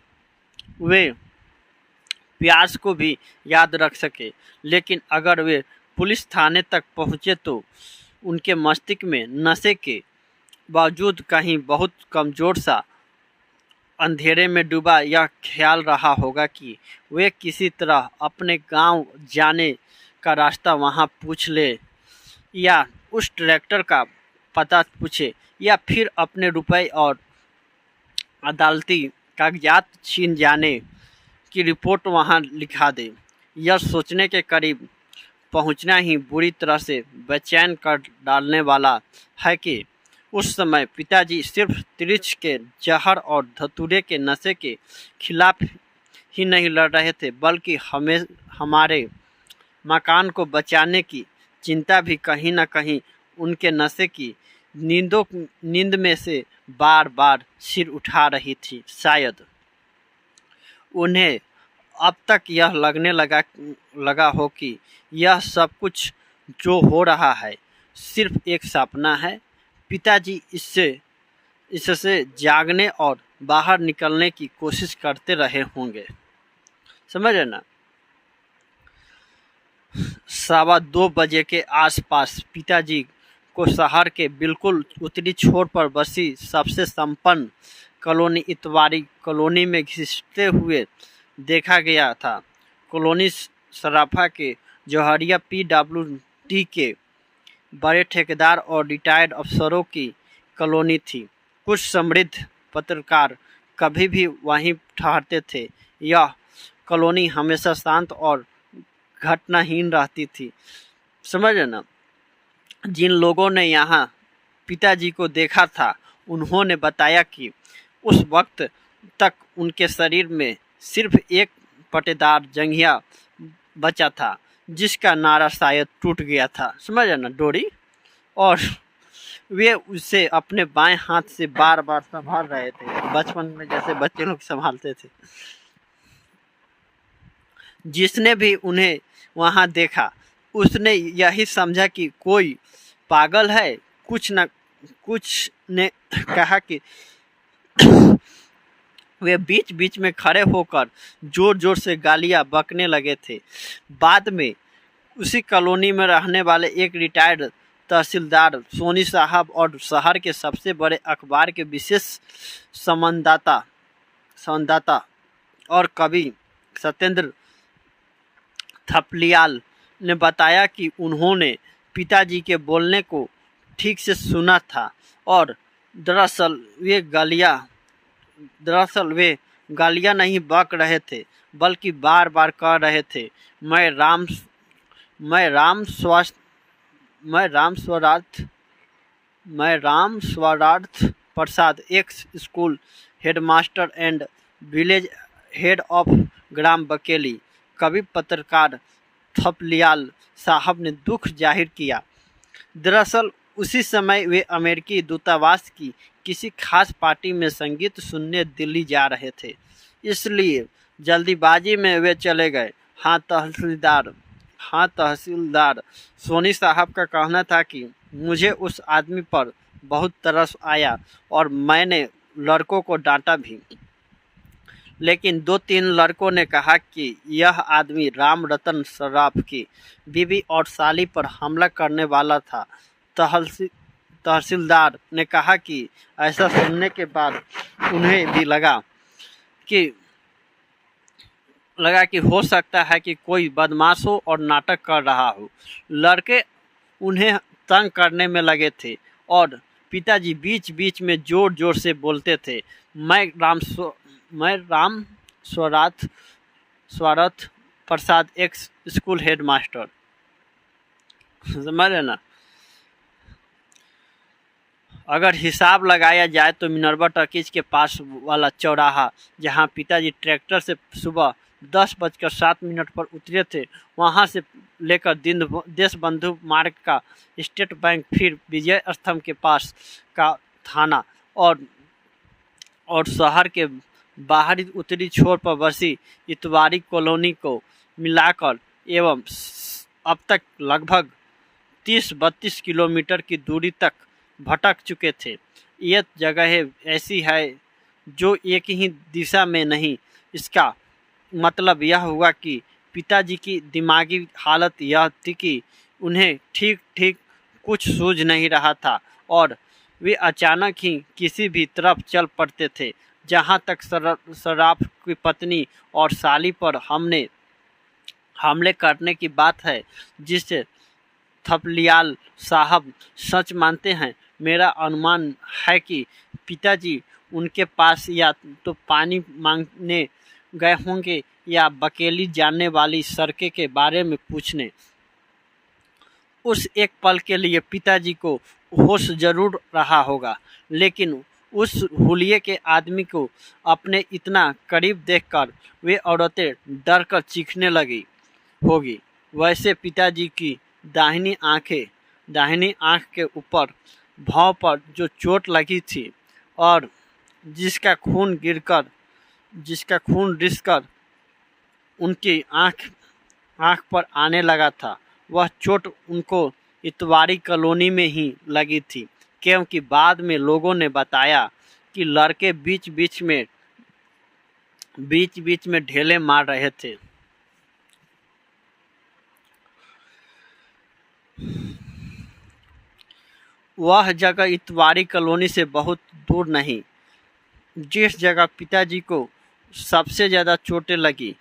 वे प्यास को भी याद रख सके। लेकिन अगर वे पुलिस थाने तक पहुँचे तो उनके मस्तिष्क में नशे के बावजूद कहीं बहुत कमज़ोर सा अंधेरे में डूबा यह ख्याल रहा होगा कि वे किसी तरह अपने गांव जाने का रास्ता वहां पूछ ले या उस ट्रैक्टर का पता पूछे या फिर अपने रुपए और अदालती कागजात छीन जाने की रिपोर्ट वहां लिखा दे। यह सोचने के करीब पहुंचना ही बुरी तरह से बेचैन कर डालने वाला है कि उस समय पिताजी सिर्फ त्रिछ के जहर और धतूरे के नशे के खिलाफ ही नहीं लड़ रहे थे, बल्कि हमारे मकान को बचाने की चिंता भी कहीं न कहीं उनके नशे की नींद में से बार बार सिर उठा रही थी। शायद उन्हें अब तक यह लगने लगा हो कि यह सब कुछ जो हो रहा है सिर्फ एक सपना है पिताजी इससे जागने और बाहर निकलने की कोशिश करते रहे होंगे। समझ रहे ना। 2:15 बजे के आसपास पिताजी को शहर के बिल्कुल उत्तरी छोर पर बसी सबसे संपन्न कॉलोनी इतवारी कॉलोनी में घिसते हुए देखा गया था। कॉलोनी सराफा के जौहरिया PWD के बड़े ठेकेदार और रिटायर्ड अफसरों की कॉलोनी थी। कुछ समृद्ध पत्रकार कभी भी वहीं ठहरते थे। यह कॉलोनी हमेशा शांत और घटनाहीन रहती थी। समझ रहे ना। जिन लोगों ने यहाँ पिताजी को देखा था उन्होंने बताया कि उस वक्त तक उनके शरीर में सिर्फ एक पट्टेदार जंघिया बचा था, जिसका नारा शायद टूट गया था। समझ रहे ना, डोरी। और वे उसे अपने बाएं हाथ से बार बार संभाल रहे थे, बचपन में जैसे बच्चे लोग संभालते थे। जिसने भी उन्हें वहां देखा उसने यही समझा कि कोई पागल है। कुछ ने कहा कि वे बीच बीच में खड़े होकर जोर जोर से गालियां बकने लगे थे। बाद में उसी कॉलोनी में रहने वाले एक रिटायर्ड तहसीलदार सोनी साहब और शहर के सबसे बड़े अखबार के विशेष संवाददाता और कवि सत्येंद्र थपलियाल ने बताया कि उन्होंने पिताजी के बोलने को ठीक से सुना था और दरअसल वे गालियां नहीं बक रहे थे, बल्कि बार बार कह रहे थे, मैं Ram Swararth Prasad, ex school headmaster and village head of ग्राम बकेली। कवि पत्रकार थपलियाल साहब ने दुख जाहिर किया। दरअसल उसी समय वे अमेरिकी दूतावास की किसी खास पार्टी में संगीत सुनने दिल्ली जा रहे थे, इसलिए जल्दीबाजी में वे चले गए। तहसीलदार सोनी साहब का कहना था कि मुझे उस आदमी पर बहुत तरस आया और मैंने लड़कों को डांटा भी, लेकिन 2-3 लड़कों ने कहा कि यह आदमी राम रतन सराफ की बीवी और साली पर हमला करने वाला था। तहसीलदार ने कहा कि ऐसा सुनने के बाद उन्हें भी लगा कि हो सकता है कि कोई बदमाश हो और नाटक कर रहा हो। लड़के उन्हें तंग करने में लगे थे और पिताजी बीच बीच में जोर जोर से बोलते थे, मैं Ram Swararth Prasad, ex school headmaster. समझ रहे ना। अगर हिसाब लगाया जाए तो मिनर्वा टॉकीज के पास वाला चौराहा, जहां पिताजी ट्रैक्टर से सुबह 10:07 पर उतरे थे, वहां से लेकर देशबंधु मार्ग का स्टेट बैंक, फिर विजय स्तंभ के पास का थाना और शहर के बाहरी उत्तरी छोर पर बसी इतवारी कॉलोनी को मिलाकर एवं अब तक लगभग 30-32 किलोमीटर की दूरी तक भटक चुके थे। यह जगह ऐसी है जो एक ही दिशा में नहीं। इसका मतलब यह हुआ कि पिताजी की दिमागी हालत यह थी कि उन्हें ठीक ठीक कुछ सूझ नहीं रहा था और वे अचानक ही किसी भी तरफ चल पड़ते थे। जहाँ तक सराफ की पत्नी और साली पर हमले करने की बात है, जिसे थपलियाल साहब सच मानते हैं, मेरा अनुमान है कि पिताजी उनके पास या तो पानी मांगने गए होंगे या बकेली जाने वाली सड़कें के बारे में पूछने। उस एक पल के लिए पिताजी को होश जरूर रहा होगा, लेकिन उस हुलिये के आदमी को अपने इतना करीब देखकर वे औरतें डर कर चीखने लगी होगी। वैसे पिताजी की दाहिनी आंख के ऊपर भौं पर जो चोट लगी थी और जिसका खून रिसकर उनकी आंख पर आने लगा था, वह चोट उनको इतवारी कॉलोनी में ही लगी थी। क्योंकि बाद में लोगों ने बताया कि लड़के बीच बीच में ढेले मार रहे थे। वह जगह इतवारी कॉलोनी से बहुत दूर नहीं। जिस जगह पिताजी को सबसे ज़्यादा चोटें लगी,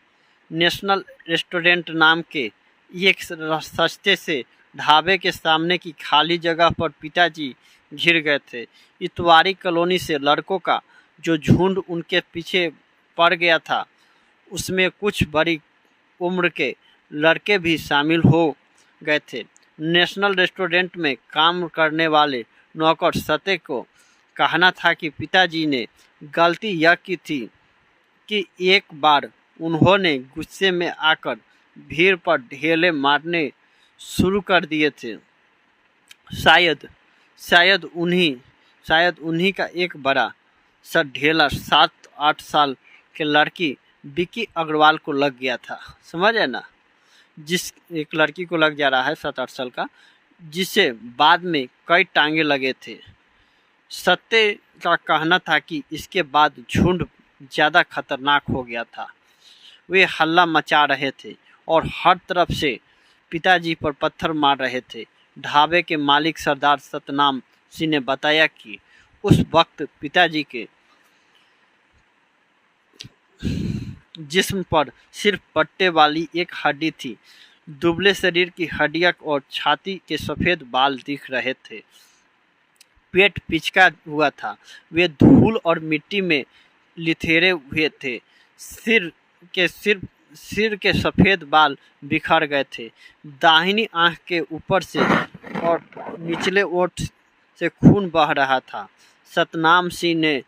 नेशनल रेस्टोरेंट नाम के एक सस्ते से ढाबे के सामने की खाली जगह पर पिताजी घिर गए थे। इतवारी कॉलोनी से लड़कों का जो झुंड उनके पीछे पड़ गया था, उसमें कुछ बड़ी उम्र के लड़के भी शामिल हो गए थे। नेशनल रेस्टोरेंट में काम करने वाले नौकर सते को कहना था कि पिताजी ने गलती यह की थी कि एक बार उन्होंने गुस्से में आकर भीड़ पर ढेले मारने शुरू कर दिए थे। शायद उन्हीं का एक बड़ा सा ढेला 7-8 साल के लड़की विकी अग्रवाल को लग गया था। समझ है ना, जिस एक लड़की को लग जा रहा है 7-8 साल का, जिसे बाद में कई टांगे लगे थे। सत्य का कहना था कि इसके बाद झुंड ज़्यादा खतरनाक हो गया था। वे हल्ला मचा रहे थे और हर तरफ से पिताजी पर पत्थर मार रहे थे। ढाबे के मालिक सरदार सतनाम सिंह ने बताया कि उस वक्त पिताजी के जिस्म पर सिर्फ पट्टे वाली एक हड्डी थी। दुबले शरीर की हड्डियां और छाती के सफ़ेद बाल दिख रहे थे। पेट पिचका हुआ था। वे धूल और मिट्टी में लिथेरे हुए थे। सिर के सफ़ेद बाल बिखर गए थे। दाहिनी आंख के ऊपर से और निचले ओठ से खून बह रहा था। सतनाम सिंह ने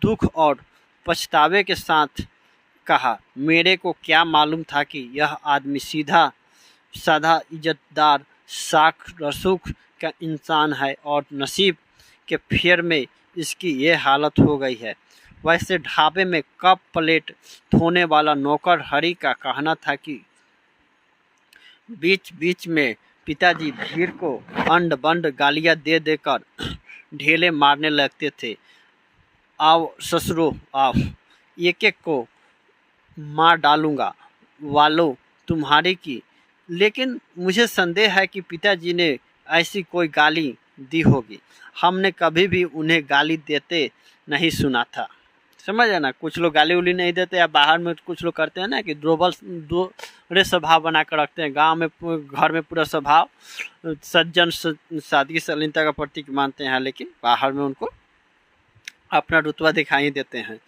दुख और पछतावे के साथ कहा, मेरे को क्या मालूम था कि यह आदमी सीधा साधा इज्जतदार साख रसूख का इंसान है और नसीब के फेर में इसकी ये हालत हो गई है। वैसे ढाबे में कप प्लेट धोने वाला नौकर हरी का कहना था कि बीच बीच में पिताजी भीड़ को अंड बंड गालियां दे देकर ढेले मारने लगते थे। आओ ससुरो आओ, एक एक को मार डालूंगा वालों तुम्हारी की। लेकिन मुझे संदेह है कि पिताजी ने ऐसी कोई गाली दी होगी। हमने कभी भी उन्हें गाली देते नहीं सुना था। समझ है ना, कुछ लोग गाली उली नहीं देते, या बाहर में कुछ लोग करते हैं ना कि दोहरे स्वभाव बना कर रखते हैं। गांव में घर में पूरा स्वभाव सज्जन सादगी सरलता का प्रतीक मानते हैं, लेकिन बाहर में उनको अपना रुतबा दिखाई देते हैं।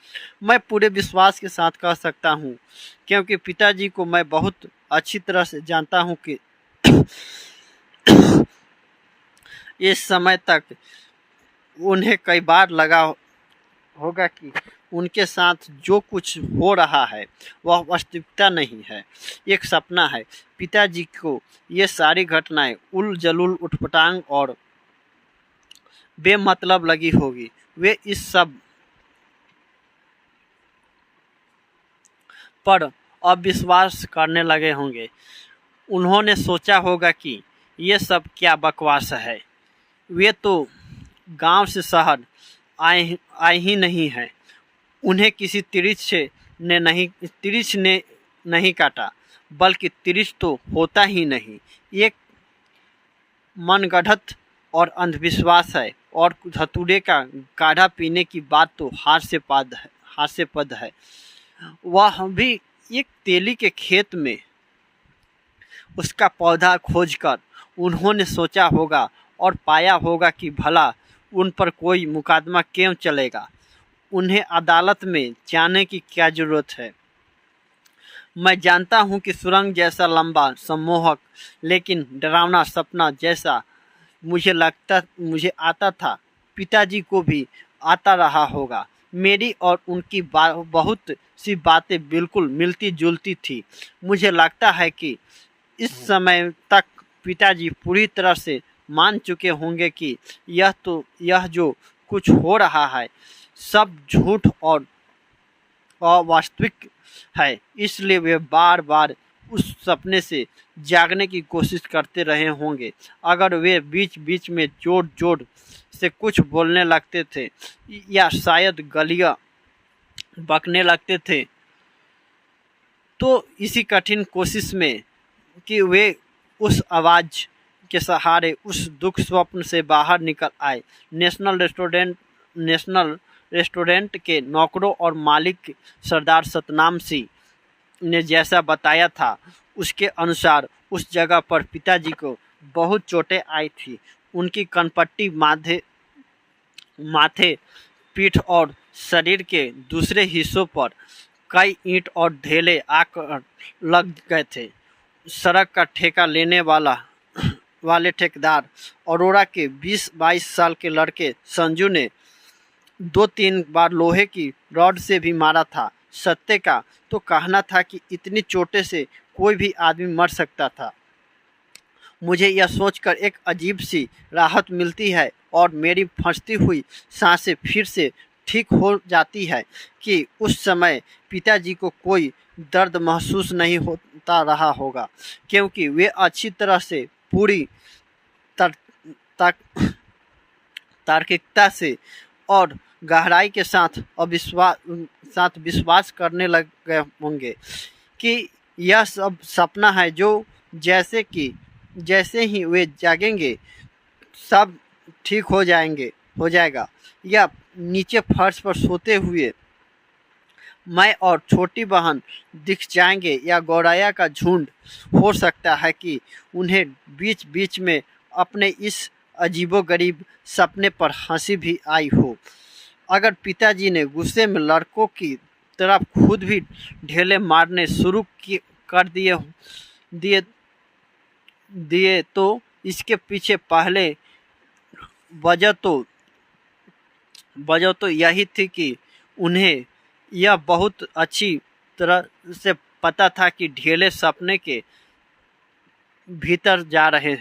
मैं पूरे विश्वास के साथ कह सकता हूँ, क्योंकि पिताजी को मैं बहुत अच्छी तरह से जानता हूँ कि इस समय तक उन्हें कई बार लगा होगा कि उनके साथ जो कुछ हो रहा है वह वास्तविकता नहीं है, एक सपना है। पिताजी को ये सारी घटनाएं उल जलूल उठपटांग और बेमतलब लगी होगी। वे इस सब पर अविश्वास करने लगे होंगे। उन्होंने सोचा होगा कि ये सब क्या बकवास है। वे तो गांव से शहर आए ही नहीं हैं। उन्हें किसी तिरिछ ने नहीं काटा, बल्कि तिरिछ तो होता ही नहीं। एक मनगढ़ंत और अंधविश्वास है, और धतूरे का काढ़ा पीने की बात तो हास्यास्पद है। वह भी एक तेली के खेत में उसका पौधा खोजकर उन्होंने सोचा होगा और पाया होगा कि भला उन पर कोई मुकदमा क्यों चलेगा। उन्हें अदालत में जाने की क्या जरूरत है। मैं जानता हूं कि सुरंग जैसा लंबा, सम्मोहक लेकिन डरावना सपना जैसा मुझे आता था, पिताजी को भी आता रहा होगा। मेरी और उनकी बहुत सी बातें बिल्कुल मिलती जुलती थी। मुझे लगता है कि इस समय तक पिताजी पूरी तरह से मान चुके होंगे कि यह जो कुछ हो रहा है सब झूठ और अवास्तविक है। इसलिए वे बार बार उस सपने से जागने की कोशिश करते रहे होंगे। अगर वे बीच बीच में जोर जोर से कुछ बोलने लगते थे या शायद गलियां बकने लगते थे, तो इसी कठिन कोशिश में कि वे उस आवाज़ के सहारे उस दुख स्वप्न से बाहर निकल आए। नेशनल रेस्टोरेंट के नौकरों और मालिक सरदार सतनाम सिंह ने जैसा बताया था, उसके अनुसार उस जगह पर पिताजी को बहुत चोटें आई थी। उनकी कनपट्टी माथे, पीठ और शरीर के दूसरे हिस्सों पर कई ईंट और ढेले आकर लग गए थे। सड़क का ठेका लेने वाले ठेकेदार अरोड़ा के 20-22 साल के लड़के संजू ने 2-3 बार लोहे की रॉड से भी मारा था। सत्य का तो कहना था कि इतनी चोटें से कोई भी आदमी मर सकता था। मुझे यह सोचकर एक अजीब सी राहत मिलती है और मेरी फंसती हुई सांसें फिर से ठीक हो जाती है कि उस समय पिताजी को कोई दर्द महसूस नहीं होता रहा होगा, क्योंकि वे अच्छी तरह से पूरी तार्किकता से और गहराई के साथ विश्वास करने लग गए होंगे कि यह सब सपना है, जो जैसे ही वे जागेंगे सब ठीक हो जाएगा। या नीचे फर्श पर सोते हुए मैं और छोटी बहन दिख जाएंगे, या गौराया का झुंड। हो सकता है कि उन्हें बीच बीच में अपने इस अजीबोगरीब सपने पर हंसी भी आई हो। अगर पिताजी ने गुस्से में लड़कों की तरफ खुद भी ढेले मारने शुरू कर दिए तो इसके पीछे पहले वजह तो यही थी कि उन्हें यह बहुत अच्छी तरह से पता था कि ढेले सपने के भीतर जा रहे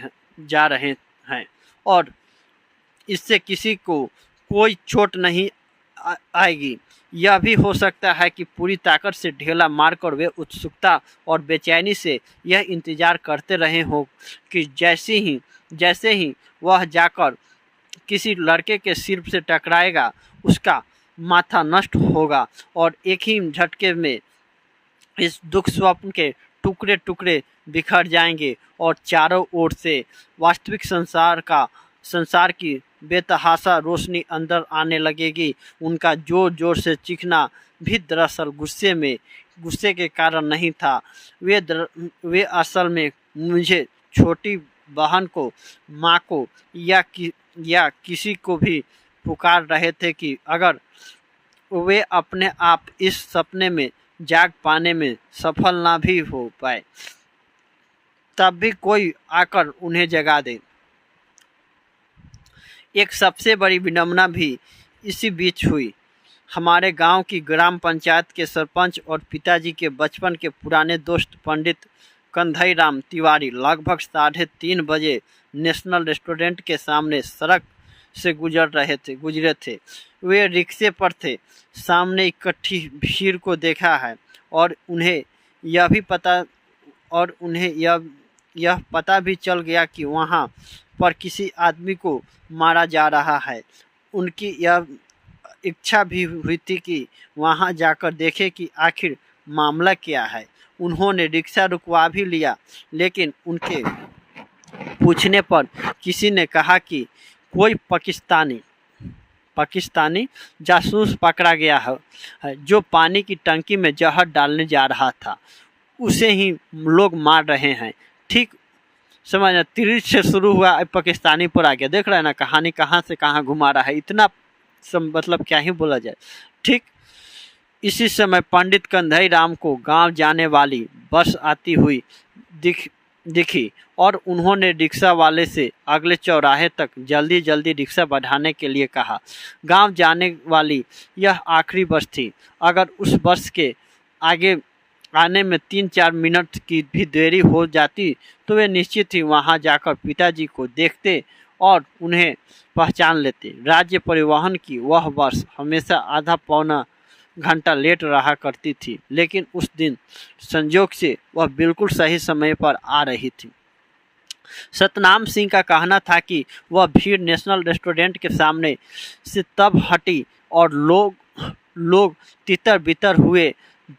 हैं और इससे किसी को कोई चोट नहीं आएगी। यह भी हो सकता है कि पूरी ताकत से ढेला मारकर वे उत्सुकता और बेचैनी से यह इंतजार करते रहे हों कि जैसे ही वह जाकर किसी लड़के के सिर से टकराएगा, उसका माथा नष्ट होगा और एक ही झटके में इस दुख स्वप्न के टुकड़े टुकड़े बिखर जाएंगे और चारों ओर से वास्तविक संसार की बेतहाशा रोशनी अंदर आने लगेगी। उनका जोर जोर से चीखना भी दरअसल गुस्से के कारण नहीं था। वे असल में मुझे, छोटी बहन को, माँ को या किसी को भी पुकार रहे थे कि अगर वे अपने आप इस सपने में जाग पाने में सफल ना भी हो पाए, तब भी कोई आकर उन्हें जगा दे। एक सबसे बड़ी विडंबना भी इसी बीच हुई। हमारे गांव की ग्राम पंचायत के सरपंच और पिताजी के बचपन के पुराने दोस्त पंडित कंधईराम तिवारी लगभग 3:30 बजे नेशनल रेस्टोरेंट के सामने सड़क से गुजरे थे। वे रिक्शे पर थे। सामने इकट्ठी भीड़ को देखा है और उन्हें यह पता भी चल गया कि वहाँ पर किसी आदमी को मारा जा रहा है। उनकी यह इच्छा भी हुई थी कि वहाँ जाकर देखें कि आखिर मामला क्या है। उन्होंने रिक्शा रुकवा भी लिया, लेकिन उनके पूछने पर किसी ने कहा कि कोई पाकिस्तानी जासूस पकड़ा गया है जो पानी की टंकी में जहर डालने जा रहा था। उसे ही लोग मार रहे हैं। ठीक समझना, तिरछ से शुरू हुआ, पाकिस्तानी पर आ गया। देख रहे हैं ना, कहानी कहाँ से कहाँ घुमा रहा है। इतना मतलब क्या ही बोला जाए। ठीक इसी समय पंडित कंधईराम को गांव जाने वाली बस आती हुई दिखी और उन्होंने रिक्शा वाले से अगले चौराहे तक जल्दी रिक्शा बढ़ाने के लिए कहा। गांव जाने वाली यह आखिरी बस थी। अगर उस बस के आगे आने में 3-4 मिनट की भी देरी हो जाती तो वे निश्चित ही वहां जाकर पिताजी को देखते और उन्हें पहचान लेते। राज्य परिवहन की वह बस हमेशा आधा पौना घंटा लेट रहा करती थी, लेकिन उस दिन संजोग से वह बिल्कुल सही समय पर आ रही थी। सतनाम सिंह का कहना था कि वह भीड़ नेशनल रेस्टोरेंट के सामने से तब हटी और लोग तितर बितर हुए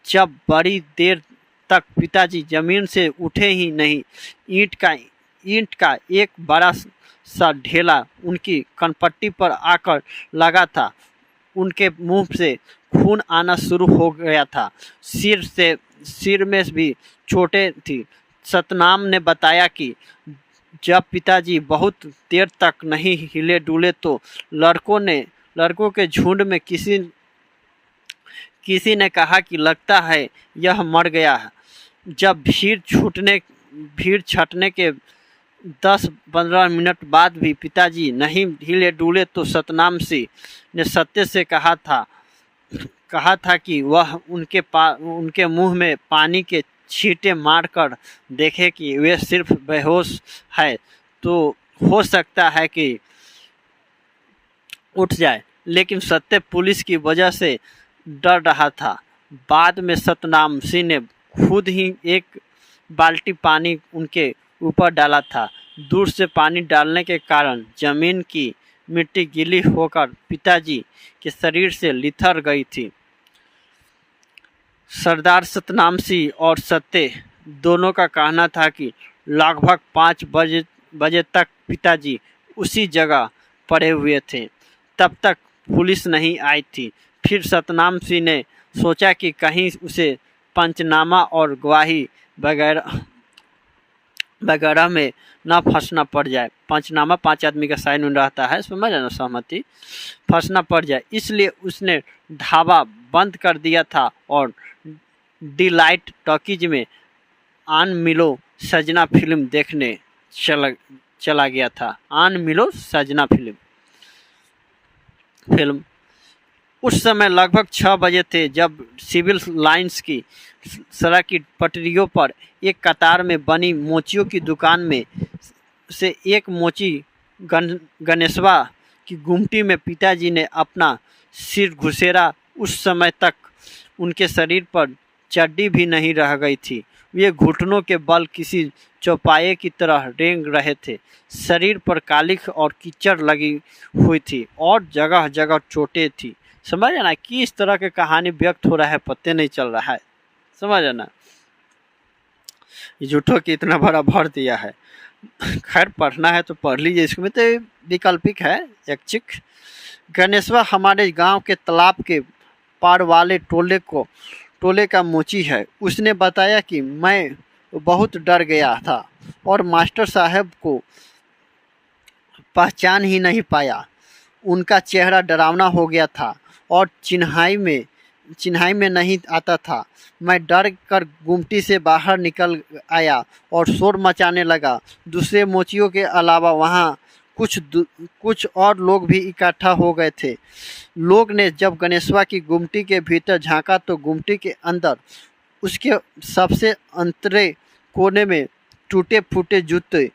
जब बड़ी देर तक पिताजी जमीन से उठे ही नहीं। ईंट का एक बड़ा सा ढेला उनकी कनपट्टी पर आकर लगा था। उनके मुंह से खून आना शुरू हो गया था। सिर में भी चोटें थी। सतनाम ने बताया कि जब पिताजी बहुत देर तक नहीं हिले डुले तो लड़कों के झुंड में किसी ने कहा कि लगता है यह मर गया है। जब भीड़ छटने के 10-15 मिनट बाद भी पिताजी नहीं हिले डुले तो सतनाम सिंह ने सत्य से कहा था कि वह उनके मुंह में पानी के छींटे मारकर देखे कि वे सिर्फ बेहोश है तो हो सकता है कि उठ जाए। लेकिन सत्य पुलिस की वजह से डर रहा था। बाद में सतनाम सिंह ने खुद ही एक बाल्टी पानी उनके ऊपर डाला था। दूर से पानी डालने के कारण जमीन की मिट्टी गीली होकर पिताजी के शरीर से लिथर गई थी। सरदार सतनाम सिंह और सत्य दोनों का कहना था कि लगभग 5 बजे तक पिताजी उसी जगह पड़े हुए थे। तब तक पुलिस नहीं आई थी। फिर सतनाम सिंह ने सोचा कि कहीं उसे पंचनामा और गवाही वगैरह में न फंसना पड़ जाए। पंचनामा 5 आदमी का साइन रहता है, समझ ना, सहमति, फंसना पड़ जाए। इसलिए उसने ढाबा बंद कर दिया था और डिलाइट टॉकीज में आन मिलो सजना फिल्म देखने चला गया था। आन मिलो सजना फिल्म उस समय लगभग 6 बजे थे जब सिविल लाइंस की सड़क की पटरियों पर एक कतार में बनी मोचियों की दुकान में से एक मोची गणेशवा की गुमटी में पिताजी ने अपना सिर घुसेरा। उस समय तक उनके शरीर पर चड्डी भी नहीं रह गई थी। वे घुटनों के बल किसी चौपाए की तरह रेंग रहे थे। शरीर पर कालिख और कीचड़ लगी हुई थी और जगह जगह चोटें थी। समझ ना कि इस तरह की कहानी व्यक्त हो रहा है, पत्ते नहीं चल रहा है। समझ ना, झूठों की इतना बड़ा भर दिया है। खैर पढ़ना है तो पढ़ लीजिए, इसमें तो वैकल्पिक है। ऐच्छिक गणेशवा हमारे गांव के तालाब के पार वाले टोले का मोची है। उसने बताया कि मैं बहुत डर गया था और मास्टर साहब को पहचान ही नहीं पाया। उनका चेहरा डरावना हो गया था और चिन्हाई में नहीं आता था। मैं डर कर गुमटी से बाहर निकल आया और शोर मचाने लगा। दूसरे मोचियों के अलावा वहाँ कुछ और लोग भी इकट्ठा हो गए थे। लोग ने जब गणेशवा की गुमटी के भीतर झांका तो गुमटी के अंदर उसके सबसे अंतरे कोने में टूटे फूटे जूते,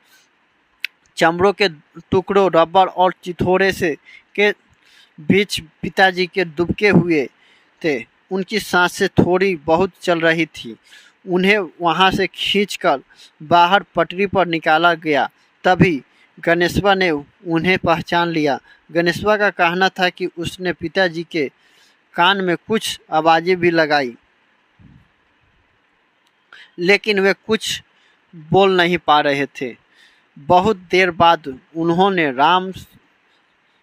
चमड़ों के टुकड़ों, रबड़ और चिथोड़े से के बीच पिताजी के दुबके हुए थे। उनकी सांसें थोड़ी बहुत चल रही थी। उन्हें वहां से खींचकर बाहर पटरी पर निकाला गया। तभी गणेशवा ने उन्हें पहचान लिया। गणेशवा का कहना था कि उसने पिताजी के कान में कुछ आवाज़ें भी लगाई, लेकिन वे कुछ बोल नहीं पा रहे थे। बहुत देर बाद उन्होंने राम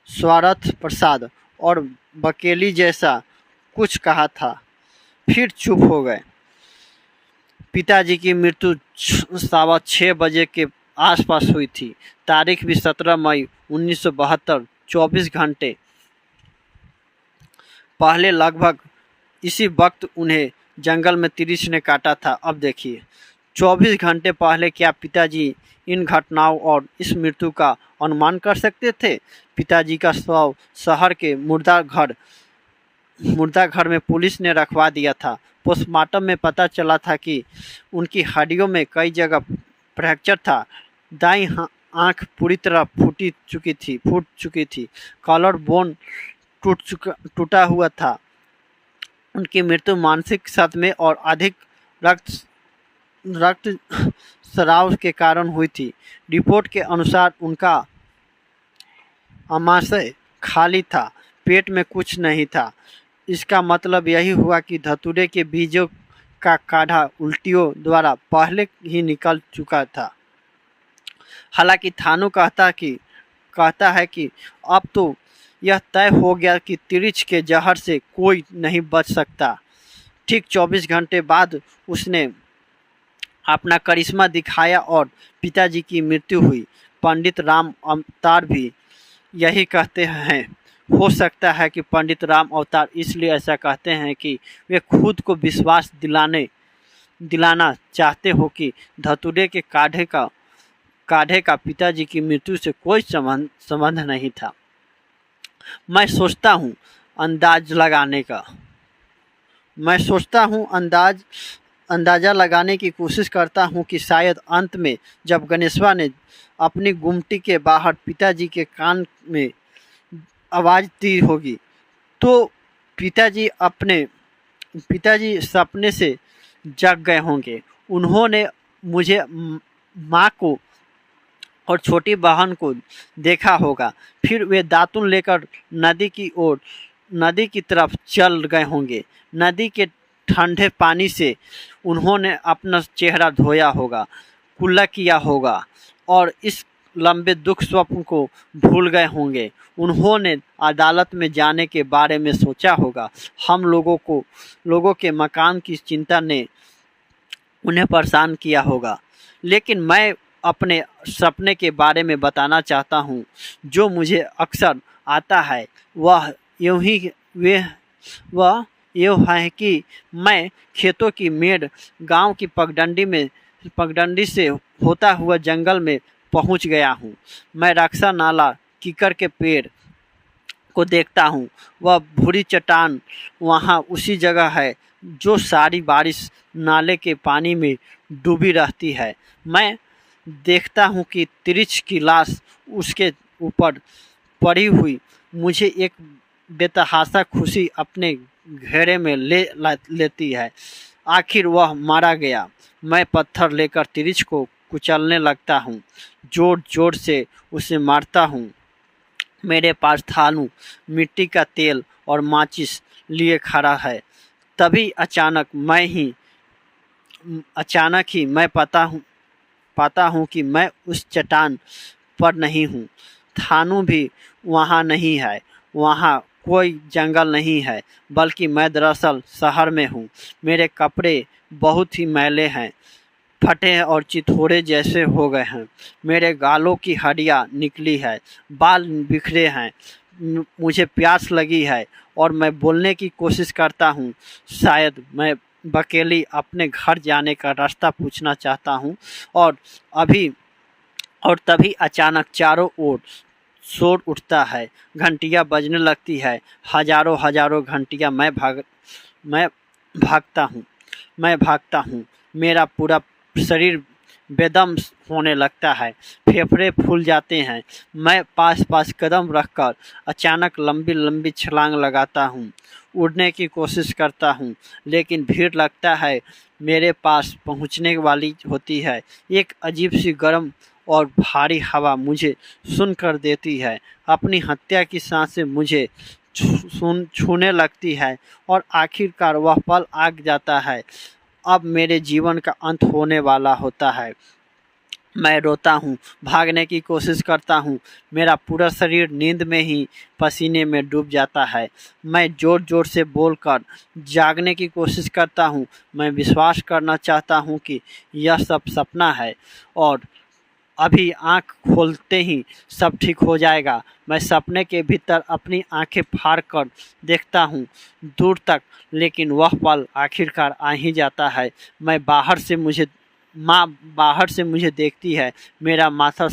स्वार्थ प्रसाद और बकेली जैसा कुछ कहा था, फिर चुप हो गए। पिताजी की मृत्यु 6:15 बजे के आसपास हुई थी। तारीख भी 17 मई 1972, 24 घंटे पहले लगभग इसी वक्त उन्हें जंगल में तिरिछ ने काटा था। अब देखिए 24 घंटे पहले क्या पिताजी इन घटनाओं और इस मृत्यु का अनुमान कर सकते थे? पिताजी का शव शहर के मुर्दाघर में पुलिस ने रखवा दिया था। पोस्टमार्टम में पता चला था कि उनकी हड्डियों में कई जगह फ्रैक्चर था। दाईं आंख पूरी तरह फूट चुकी थी। कॉलर बोन टूटा हुआ था। उनकी मृत्यु मानसिक सदमे और अधिक रक्त रक्तस्राव के कारण हुई थी। रिपोर्ट के अनुसार उनका आमाशय खाली था, पेट में कुछ नहीं था। इसका मतलब यही हुआ कि धतूरे के बीजों का काढ़ा उल्टियों द्वारा पहले ही निकल चुका था। हालांकि थानू कहता है कि अब तो यह तय हो गया कि तिरिच के जहर से कोई नहीं बच सकता। ठीक 24 घंटे बाद उसने अपना करिश्मा दिखाया और पिताजी की मृत्यु हुई। पंडित राम अवतार भी यही कहते हैं। हो सकता है कि पंडित राम अवतार इसलिए ऐसा कहते हैं कि वे खुद को विश्वास दिलाना चाहते हो कि धतूरे के काढ़े का पिताजी की मृत्यु से कोई संबंध नहीं था। मैं सोचता हूँ अंदाजा लगाने की कोशिश करता हूँ कि शायद अंत में जब गणेशवा ने अपनी गुमटी के बाहर पिताजी के कान में आवाज़ दी होगी तो पिताजी सपने से जग गए होंगे। उन्होंने मुझे, माँ को और छोटी बहन को देखा होगा। फिर वे दातुन लेकर नदी की तरफ चल गए होंगे। नदी के ठंडे पानी से उन्होंने अपना चेहरा धोया होगा, कुल्ला किया होगा और इस लंबे दुख स्वप्न को भूल गए होंगे। उन्होंने अदालत में जाने के बारे में सोचा होगा। हम लोगों के मकान की चिंता ने उन्हें परेशान किया होगा। लेकिन मैं अपने सपने के बारे में बताना चाहता हूँ जो मुझे अक्सर आता है। वह यूँ है कि मैं खेतों की मेड़, गांव की पगडंडी से होता हुआ जंगल में पहुंच गया हूँ। मैं रक्षा नाला कीकर के पेड़ को देखता हूँ। वह भूरी चट्टान वहाँ उसी जगह है जो सारी बारिश नाले के पानी में डूबी रहती है। मैं देखता हूँ कि तिरिच की लाश उसके ऊपर पड़ी हुई मुझे एक बेतहाशा खुशी अपने घेरे में लेती है। आखिर वह मारा गया। मैं पत्थर लेकर तिरिच को कुचलने लगता हूँ, जोर जोर से उसे मारता हूँ। मेरे पास थानू, मिट्टी का तेल और माचिस लिए खड़ा है। तभी अचानक ही मैं पाता हूँ कि मैं उस चट्टान पर नहीं हूँ। थानू भी वहाँ नहीं है। वहाँ कोई जंगल नहीं है, बल्कि मैं दरअसल शहर में हूँ। मेरे कपड़े बहुत ही मैले हैं, फटे हैं और चिथोड़े जैसे हो गए हैं। मेरे गालों की हड्डियाँ निकली है, बाल बिखरे हैं। मुझे प्यास लगी है और मैं बोलने की कोशिश करता हूँ। शायद मैं बकेली अपने घर जाने का रास्ता पूछना चाहता हूँ और तभी अचानक चारों ओर शोर उठता है। घंटियाँ बजने लगती है। हजारों घंटियाँ। मैं भागता हूँ। मेरा पूरा शरीर बेदम होने लगता है। फेफड़े फूल जाते हैं। मैं पास कदम रखकर अचानक लंबी छलांग लगाता हूँ। उड़ने की कोशिश करता हूँ, लेकिन भीड़ लगता है मेरे पास पहुँचने वाली होती है। एक अजीब सी गर्म और भारी हवा मुझे सुन कर देती है। अपनी हत्या की सांसें मुझे छूने लगती है और आखिरकार वह पल आ जाता है। अब मेरे जीवन का अंत होने वाला होता है। मैं रोता हूँ, भागने की कोशिश करता हूँ। मेरा पूरा शरीर नींद में ही पसीने में डूब जाता है। मैं जोर जोर से बोलकर जागने की कोशिश करता हूँ। मैं विश्वास करना चाहता हूँ कि यह सब सपना है और अभी आँख खोलते ही सब ठीक हो जाएगा। मैं सपने के भीतर अपनी आंखें फाड़ कर देखता हूँ दूर तक, लेकिन वह पल आखिरकार आ ही जाता है। माँ बाहर से मुझे देखती है। मेरा माथा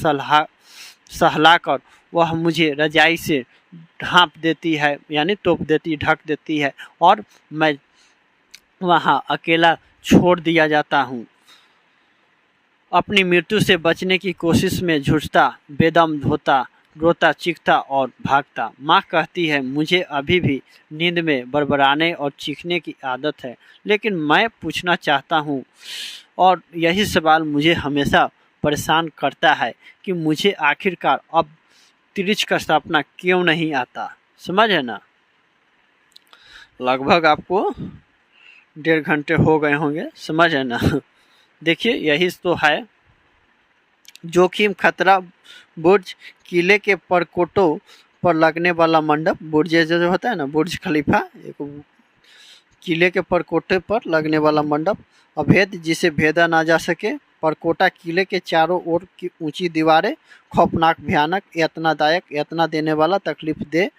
सहलाकर वह मुझे रजाई से ढक देती है और मैं वहाँ अकेला छोड़ दिया जाता हूँ। अपनी मृत्यु से बचने की कोशिश में झुरता, बेदम होता रोता चीखता और भागता। माँ कहती है मुझे अभी भी नींद में बड़बड़ाने और चीखने की आदत है, लेकिन मैं पूछना चाहता हूँ और यही सवाल मुझे हमेशा परेशान करता है कि मुझे आखिरकार अब तिरछ का सपना क्यों नहीं आता। समझ है ना। लगभग आपको 1.5 घंटे हो गए होंगे, समझ है ना। देखिए यही तो है। जोखिम खतरा बुर्ज किले के परकोटों पर लगने वाला मंडप। बुर्ज जो होता है ना, बुर्ज खलीफा, एक किले के परकोटे पर लगने वाला मंडप। अभेद जिसे भेदा ना जा सके। परकोटा किले के चारों ओर की ऊंची दीवारें। खौफनाक, भयानक, यातनादायक, यातना देने वाला, तकलीफ दे,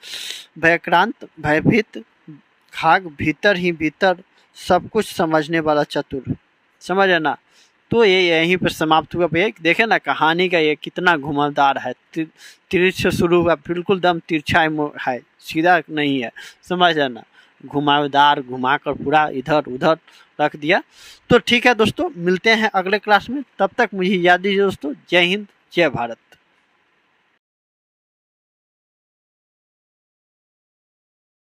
भयक्रांत, भयभीत, खाग, भीतर ही भीतर सब कुछ समझने वाला, चतुर। समझ है ना। तो ये यहीं पर समाप्त हुआ। ये देखे ना कहानी का ये कितना घुमावदार है। तिरछ से शुरू हुआ, बिल्कुल दम तिरछा है, सीधा नहीं है। समझ है ना। घुमावदार, घुमाकर पूरा इधर उधर रख दिया। तो ठीक है दोस्तों, मिलते हैं अगले क्लास में। तब तक मुझे याद दीजिए दोस्तों। जय हिंद, जय भारत।